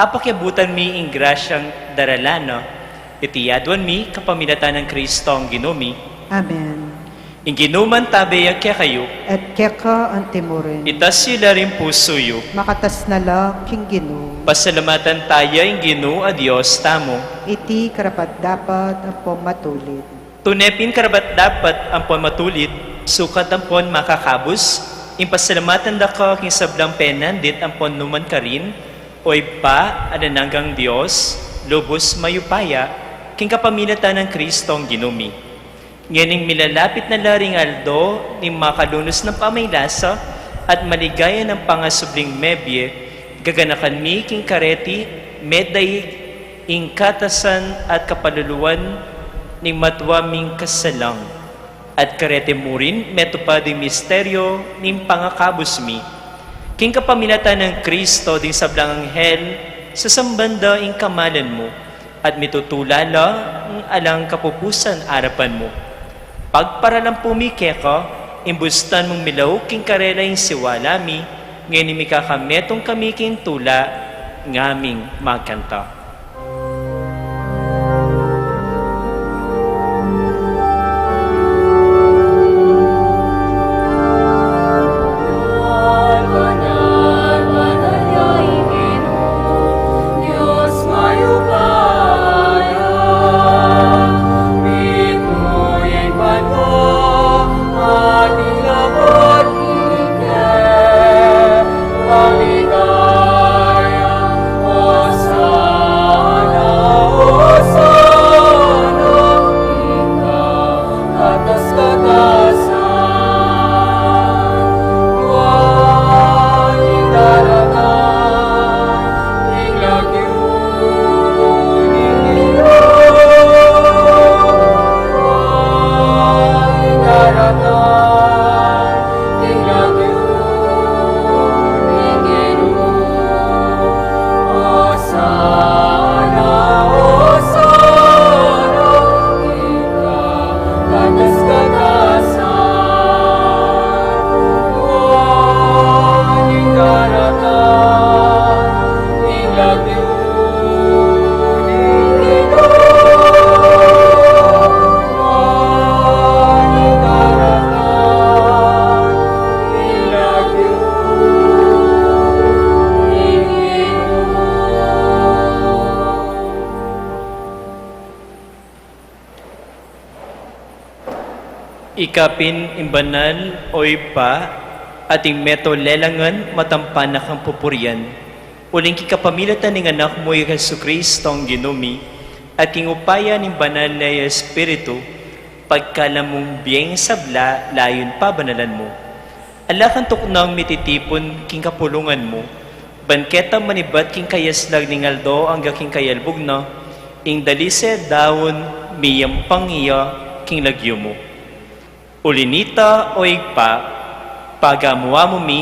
apakyabutan mi ing grasyang daralana, itiyadwan mi kapamilatan ng Kristo ang ginumi. Amen. Ing ginuman tabeya kaya kayo, At keka ang timurin, itas sila rin pusoyo, makatas na la king ginu, pasalamatan tayo ing ginu a Diyos tamo. iti karapat dapat ang pumatulit. Tunepin karabat dapat ang matulit, sukat ang pon makakabus, impasalamatan da ka king sablang penan dit ang pon numan karin, oy pa adananggang Diyos, lubos mayupaya, king kapamilatan ng Kristo ang ginumi. Nganing milalapit na laring aldo, ni makalunos ng pamaylasa, at maligaya ng pangasubling mebye, gaganakan mi king kareti, medayig, ing katasan at kapaluluan, ni matwaming kasalang. At karete mo rin, metupad yung misteryo, ning pangakabos mi. King kapamilatan ng Kristo, ding sablang anghel, sa sambanda ing kamalan mo, at mitutulala ang alang kapupusan arapan mo. Pagparalang pumikeka, imbustan mong milaw king karela yung siwalami, ngayon mikakametong kami king tula, ngaming magkanta. Ikapin imbanal oy pa ating meto lelangan matampanak ang pupurian. Uling kikapamilatan ng anak mo yung Jesu Kristo ang ginumi at kingupaya ng banal na Espiritu pagkalam mong biyeng sabla layon pa banalan mo. Alakan tuknang mititipon king kapulungan mo, banketa manibat king kayaslag ning aldo ang king kayalbog na, ing dalise daon miyampang iya king lagyo mo. Ulinita o igpa, pagamuwa mo mi,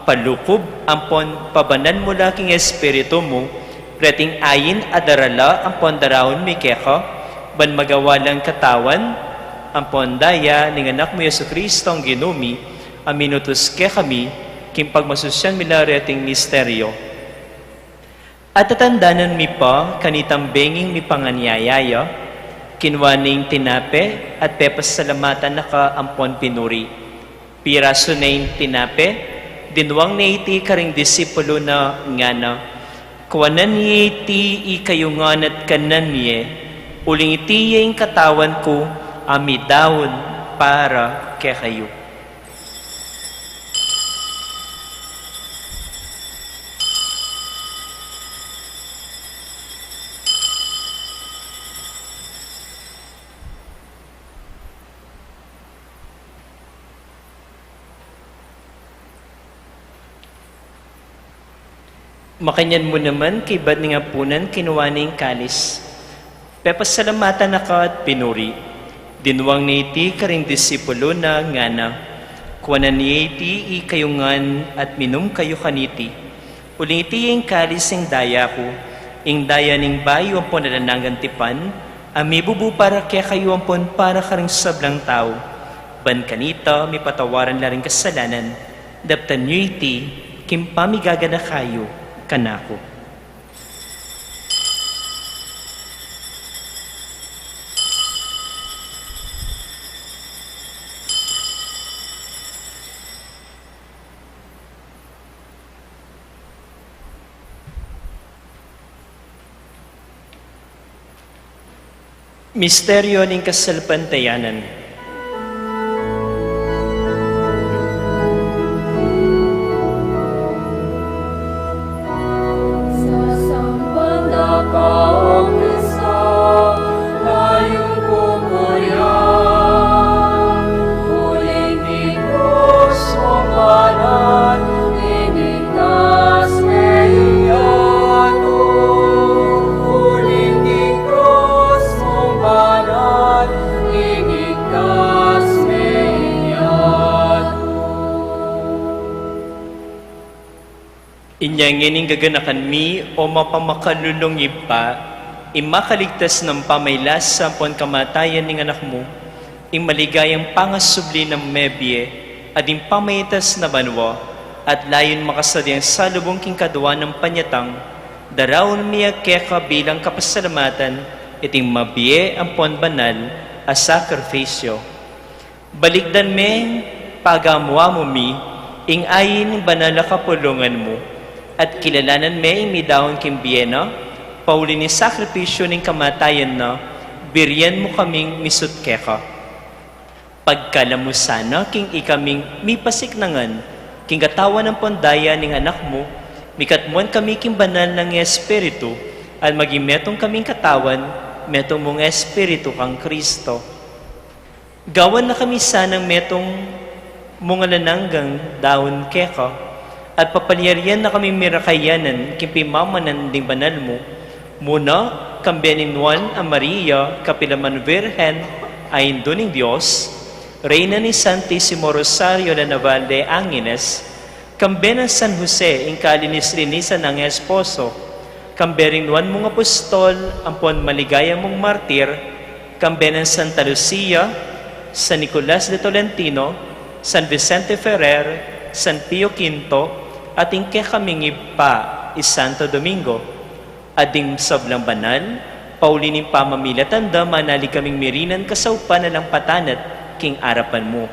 palukob ampon pabanan mo laking espiritu mo, preting ayin adarala ampon darawon mi keka, ban magawalang katawan, ampon daya ning anak mo Yesu Kristo ang ginumi, aminutos ke kami, kim pagmasusyan milareting misteryo. At tatandanan mi pa, kanitambenging mi panganyayaya, kinwaning tinape at pepasalamatan na ka ampon pinuri. Piraso na yung tinape, dinwang na iti karing disipulo na ngana. Kuwanan niya iti ikayungan at kanan niya, uling iti yung katawan ko, amidawon para kaya kayo. Makanyan mo naman kay ba't nga punan kinuha na yung kalis. Pepasalamatan na ka at pinuri. Dinuwang ni iti karing disipulo na nga na. Kuwanan ni iti ikayungan at minum kayo kaniti. Uling iti yung kalis yung daya ko. Ing daya ning bayo ang po nalanangan tipan. Amibubu para kaya kayo ang pon para karing sablang tao. Ban kanita, may patawaran na rin kasalanan. Daptan nyo iti, kimpamigaga na kayo, kanako. Misteryo ng kasalpantayanan. Inyangin gaganakan mi o mapamakalulong ipa, imakaligtas ng pamaylas sa pon kamatayan ng anak mo, imaligayang pangasubli ng mebye, at impamayitas na banwa, at layon makasadyang salubong king kadwa ng panyatang, daraon miya keka bilang kapasalamatan, iting mabye ang pon banal, a sakrifisyo. Baligdan me, pagamuwa mo mi, ing ayin banal na kapulungan mo, at kilalanan me imi daon kimbiyena, pauli ni sakripisyo ning kamatayan na, biryan mo kaming misut keka. Pagkalamusana king ikaming mipasiknangan, king katawan ng pondaya ning anak mo, mikatmuan kami king banal ng Espiritu, at magimetong kaming katawan, metong mong Espiritu kang Kristo. Gawan na kami sanang metong mong alananggang daon keka, at papalyarian na kami mirakayanan kimpimamanan ding banal mo. Muna, kambianinwan ang Maria, kapilaman Virgen, ayin doning Diyos, Reyna ni Santissimo Rosario de Naval de Angeles, kambian ng San Jose, ing kalinis-linisan ng esposo, kambianinwan mong apostol, ampon maligayang mong martir, kambian ng Santa Lucia, San Nicolas de Tolentino, San Vicente Ferrer, San Pio V, ating kaming ipa Santo Domingo. Ading sablang banal, paulining pamamilatanda, manali kaming mirinan kasaupan na lang patanat king arapan mo.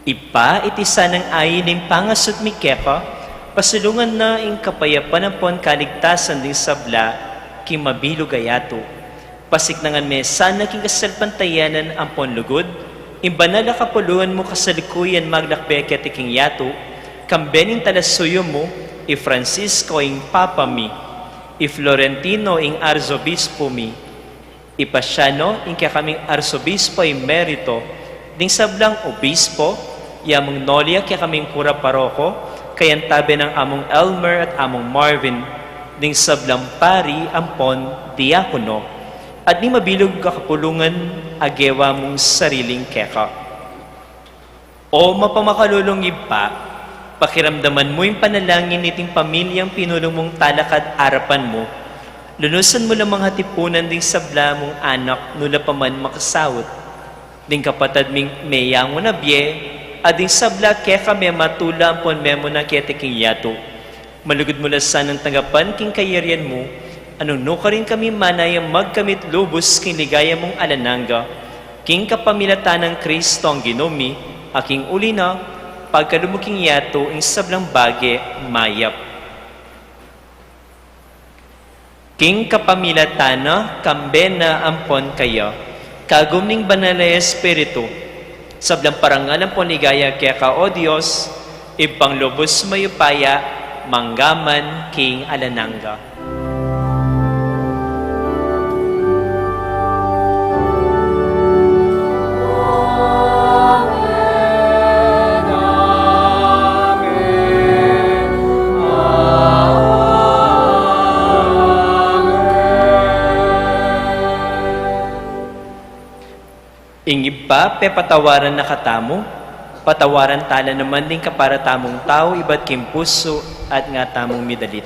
Ipa itisa ng ayin ng pangasot mi kepa, pasulungan na ing kapayapan ng pon kaligtasan ding sabla king mabilog ayato. Pasiknangan me sana king kasalpantayanan ang pon lugod, imbanal na kapuluan mo kasalikuyan maglakbeket king yato, kambening talasuyo mo, i Francisco ing Papa mi, i Florentino ing Arzobispo mi, i Pasiano ing kaming Arzobispo emerito, ding sablang obispo, yamong Nolia kaya kaming kura paroko, kayan tabi ng among Elmer at among Marvin, ding sablang pari ampon diakono, at di mabilog kakapulungan agewa mong sariling keka. O mapamakalulong ipa, pakiramdaman mo yung panalangin niting pamilyang pinulong mong talakad arapan mo, lunusan mo lang mga tipunan ding sabla mong anak nula pa man makasawot, ding kapatad ming meyang mo na bye, ading sabla kaya kami matula pon memo na kete king yato. Malugod mo lasan ng tagapan king kayarian mo, anong no ka rin kami manayang magkamit lubos king ligaya mong alananga, king kapamilatan ng Kristo ang ginomi, aking uli na, pagkalumuking yato ing sablang bage mayap. King kapamilatana, kambena ampon kayo, kagumning banal na Espiritu, sablang parangal ampon ligaya kaya ka o Diyos, ipanglubos mayupaya, manggaman king alananga. Amen. pa, pepatawaran na katamo, patawaran tala naman din kapara tamong tao, iba't kim puso at nga tamong midalit.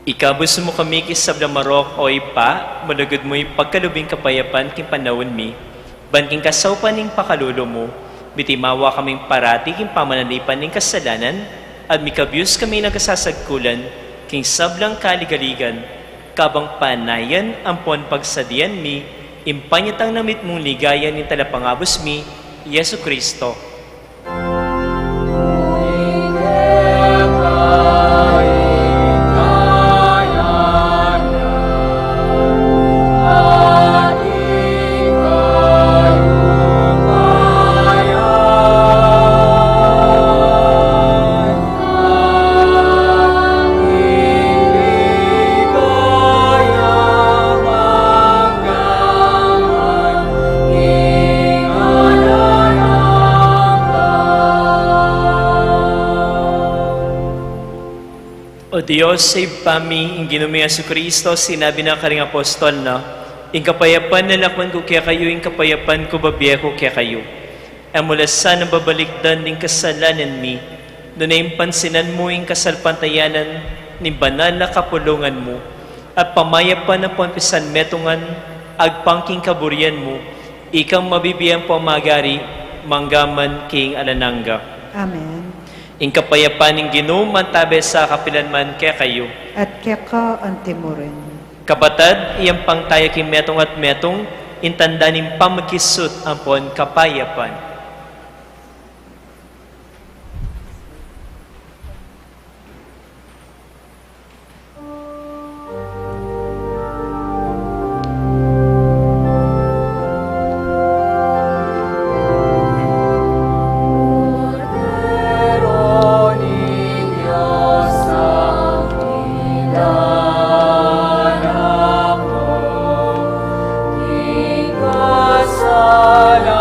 Ikabus mo kami kisab na marok o ipa, malagod mo pagkalubing kapayapan king panawon mi, banking kasawpan ning pakalulo mo, bitimawa kaming parati king pamanalipan ning kasalanan, at mikabyus kami nagkasasagkulan, king sablang kaligaligan, kabang panayan ampon pagsadian mi, impanyatang namit mong ligayan ni talapangabos mi, Yesu Kristo. O Diyos, save pami, ang ginumi Yesu Kristo, sinabi na karing apostol na, ang kapayapan na lakman ko kaya kayo, ang kapayapan ko babiya ko kaya kayo. Ang mulasan ang babalikdan ng kasalanan mi, doon ay pansinan mo ang kasalpantayanan ni banal na kapulungan mo, at pamayapan ang pampisan metungan, agpangking kaburian mo, ikang mabibiyang pamagari, manggaman king alananga. Amen. Ing kapayapan ng ginuman tabi sa kapilanman kaya kayo. At kaya ka ang timurin. Kabatad, iyang pangtaya king metong at metong, intanda ning pamagkisut ampon kapayapan. Kasalanan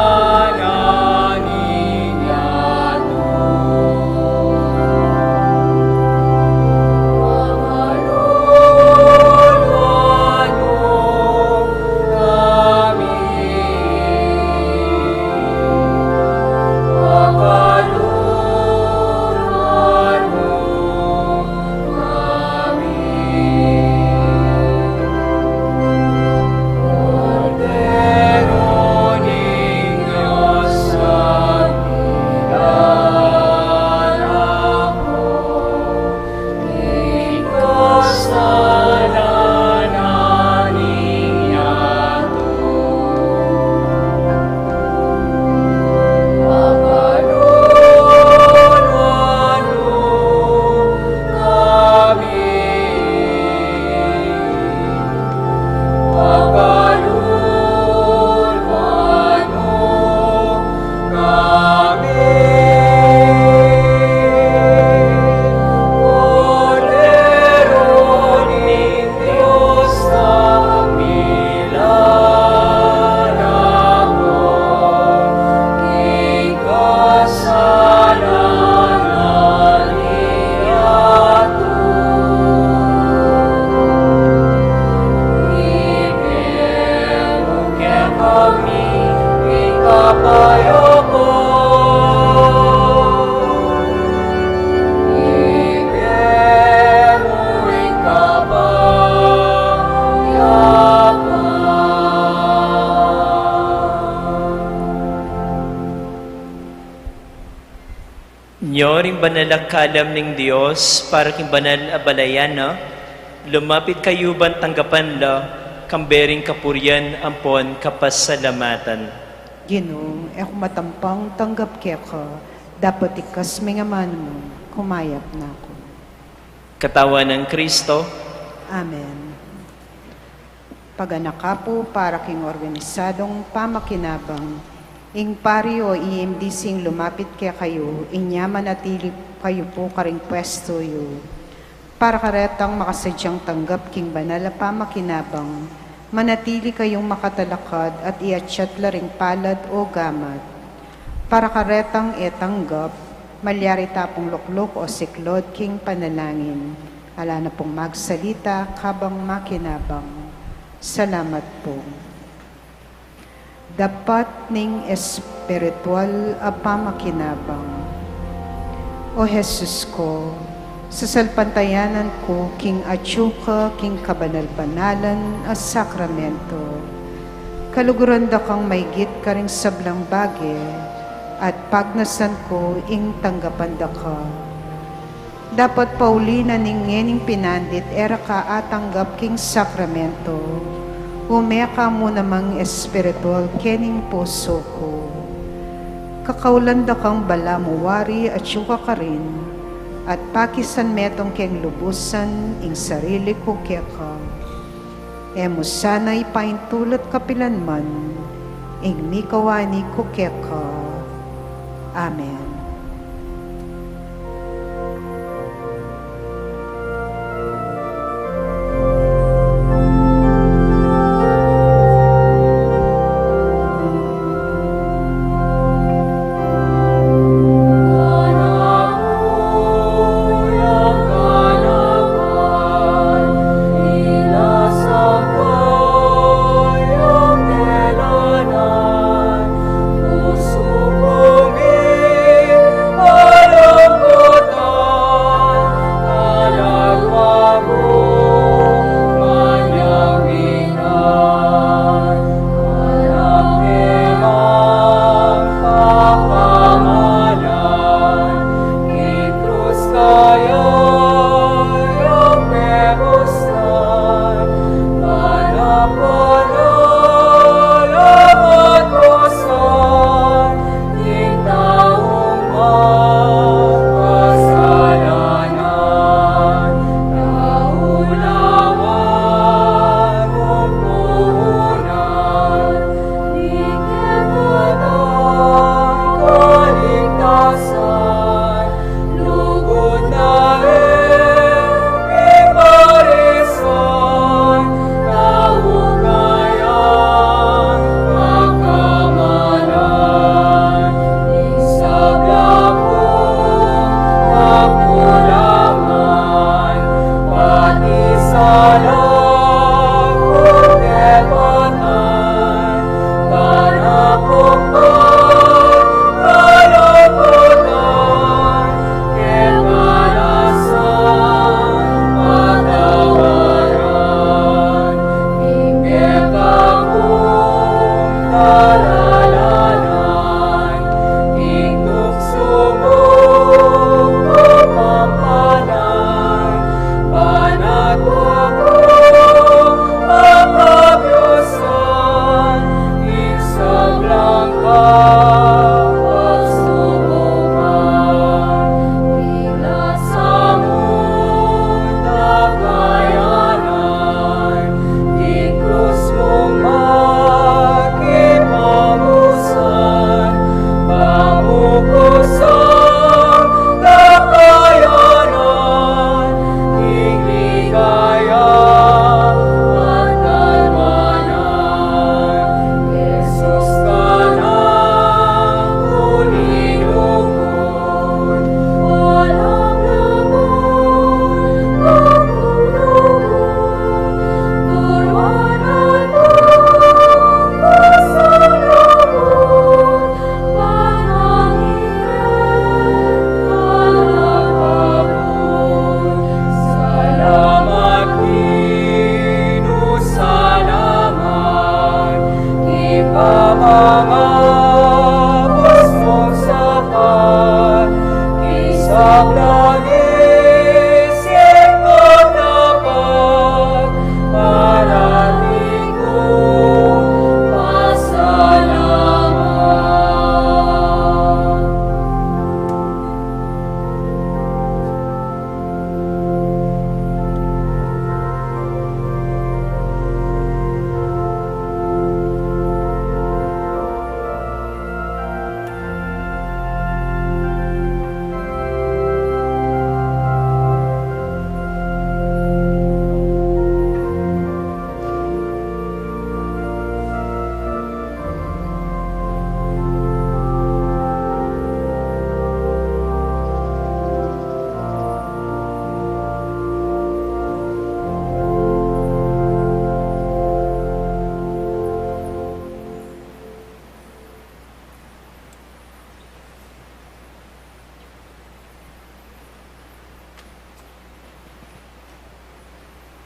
Inyo rin banalakalam ng Diyos para king banal abalayan na lumapit kayo ban tanggapan la kambering kapuryan ampon kapasalamatan. Ginoo, ako matampang tanggap kaya ka, dapat ikas mga man mo, kumayap na ako. Katawan ng Kristo, Amen. Pag-anak po para king organisadong pamakinabang, ing pari o iimdising lumapit kaya kayo, inya manatili kayo po karing pwesto yo, para karetang makasadyang tanggap king banal na pamakinabang, manatili kayong makatalakad at iatyat laring palad o gamat, para karetang etanggap, malyari tapong luklok o siklod king panalangin, ala na pong magsalita kabang makinabang. Salamat po. Dapat ning espiritual a pamakinabang. O Jesus ko, sa salpantayanan ko, king atyuka, king kabanal-banalan as sakramento. Kaluguran da kang maygit ka ring sablang bagay, at pagnasan ko, ing tanggapan da ka. Dapat paulina ning ngening pinandit, era ka atanggap king sakramento. Umeka mo namang espiritual kening puso ko. Kakaulan da kang balamuwari at yuka ka rin, at pakisan metong keng lubusan ing sarili ko kaya ka. Emo sana'y paintulot kapilanman, ing mikawani ko kaya ka. Amen.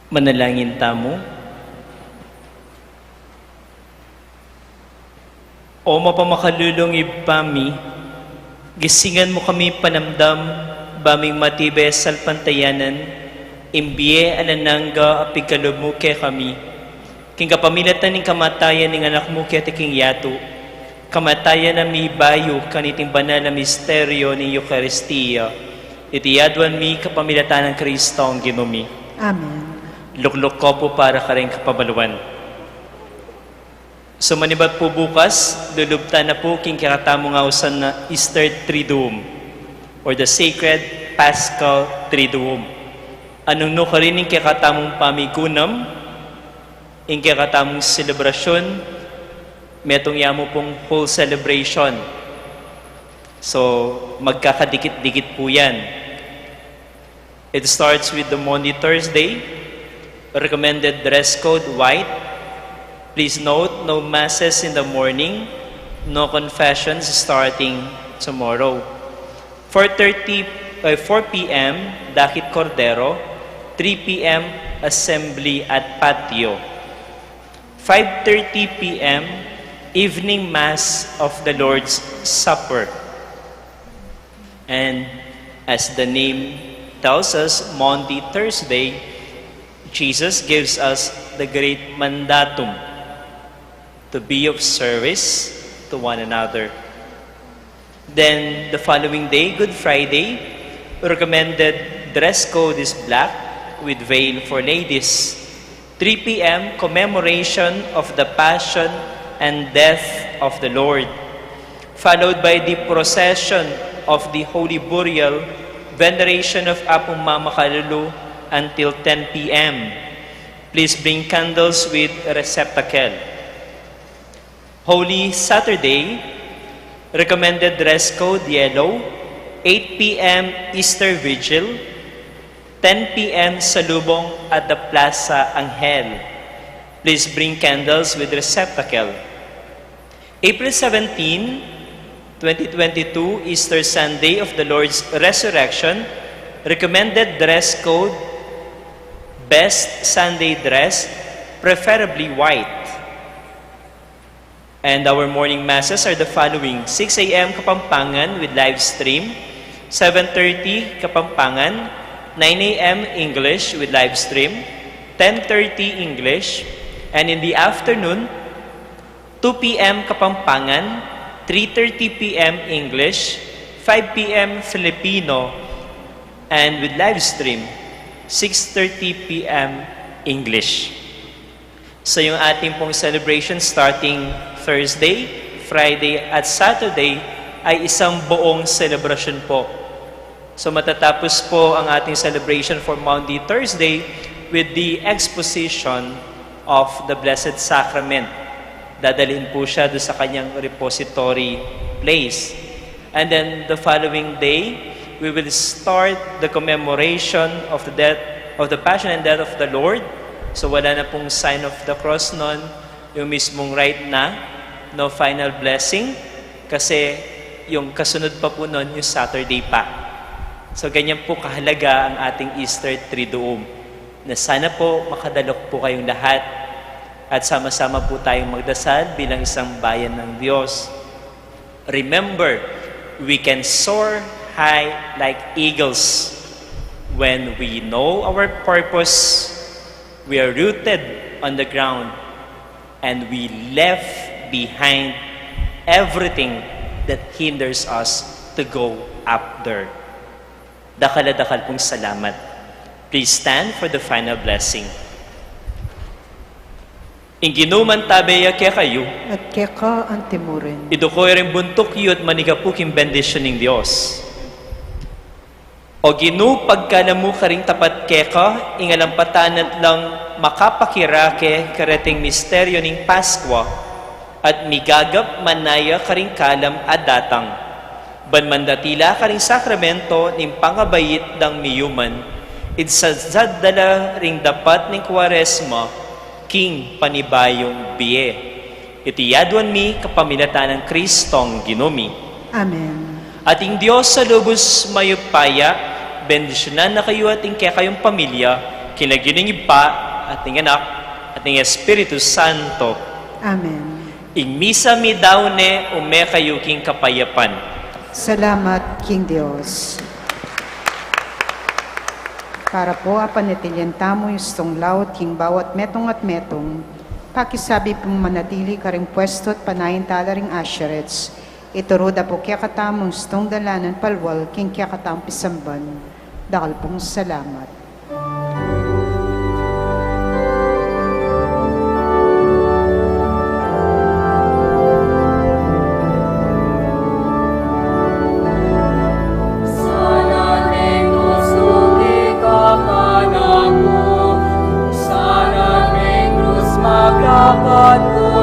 Manalangin tamo. O mapamakalulong ibami, gisingan mo kami panamdam, baming matibay salpantayanan, imbiye alanangga apigkalob mo kay kami. King kapamilatan ng kamatayan ng anak mo kay tiking yato, kamatayan na mi bayo kaniting banal na misteryo ng Eucharistia, itiyadwan mi kapamilatan ng Kristo ang ginumi. Amen. Luklok ko po para ka rin kapabaluan. So manibat po bukas, lulubta na po king kakatamo nga usan na Easter Triduum or the Sacred Paschal Triduum. Anong no ka rin yung kakatamong pamigunam, yung kakatamong selebrasyon, metong yamo pong whole celebration. So magkakadikit-dikit po yan. It starts with the Maundy Thursday, recommended dress code white. Please note, no masses in the morning, no confessions starting tomorrow. 4 p.m., Dakit Cordero. 3 p.m., assembly at patio. 5:30 p.m., evening mass of the Lord's Supper. And as the name tells us, Maundy Thursday, Jesus gives us the great mandatum to be of service to one another. Then the following day, Good Friday, recommended dress code is black with veil for ladies. 3 p.m. commemoration of the Passion and Death of the Lord, followed by the procession of the Holy Burial, veneration of Apong Mama Kalulu until 10 p.m. Please bring candles with receptacle. Holy Saturday, recommended dress code yellow, 8 p.m. Easter Vigil, 10 p.m. Salubong at the Plaza Angel. Please bring candles with receptacle. April 17, 2022, Easter Sunday of the Lord's Resurrection, recommended dress code, best Sunday dress, preferably white. And our morning masses are the following: 6 a.m. Kapampangan with live stream, 7:30 Kapampangan, 9 a.m. English with live stream, 10:30 English, and in the afternoon, 2 p.m. Kapampangan, 3:30 p.m. English, 5 p.m. Filipino, and with live stream, 6:30 p.m. English. So yung ating pong celebration starting Thursday, Friday, at Saturday ay isang buong celebration po. So matatapos po ang ating celebration for Maundy Thursday with the exposition of the Blessed Sacrament. Dadalhin po siya doon sa kanyang repository place. And then the following day, we will start the commemoration of the death, of the Passion and Death of the Lord. So wala na pong sign of the cross nun, yung mismong rite na, no final blessing, kasi yung kasunod pa po nun, yung Saturday pa. So ganyan po kahalaga ang ating Easter Triduum, na sana po makadalok po kayong lahat at sama-sama po tayong magdasal bilang isang bayan ng Diyos. Remember, we can soar high like eagles when we know our purpose. We are rooted on the ground and we left behind everything that hinders us to go up there. Dakal-dakal pong salamat. Please stand for the final blessing. Inginuman tabeya kaya kayo, At keka ang timurin. idukoy rin buntok yu at manigapuking bendisyon ng Diyos. O ginu pagkalamu karing tapat keka, ingalampatanat lang makapakirake kareting misteryo ng Paskwa at migagap manaya karing kalam adatang. Banmandatila karing sakramento ng pangabayit ng miyuman, idsadzadala ring dapat ng Kwaresma, king panibayong biye. Itiyadwan mi kapamilatan ng Kristong ginumi. Amen. Ating Diyos sa lubos mayupaya, bendisyonan na kayo ating kaya kayong pamilya, kinagining Ipa at ng Anak at ng Espiritu Santo. Amen. Ing misa mi daune ume kayo king kapayapan. Salamat, King Diyos. Para po apanitilian tamo yung laut king bawat metong at metong, pakisabi pong manatili ka rin pwesto at panayin tala ring asherets, ituruda po kaya katamong stong dalanan palwal king kaya katamong pisamban, dakal pong salamat. Sana may krus maglapat mo.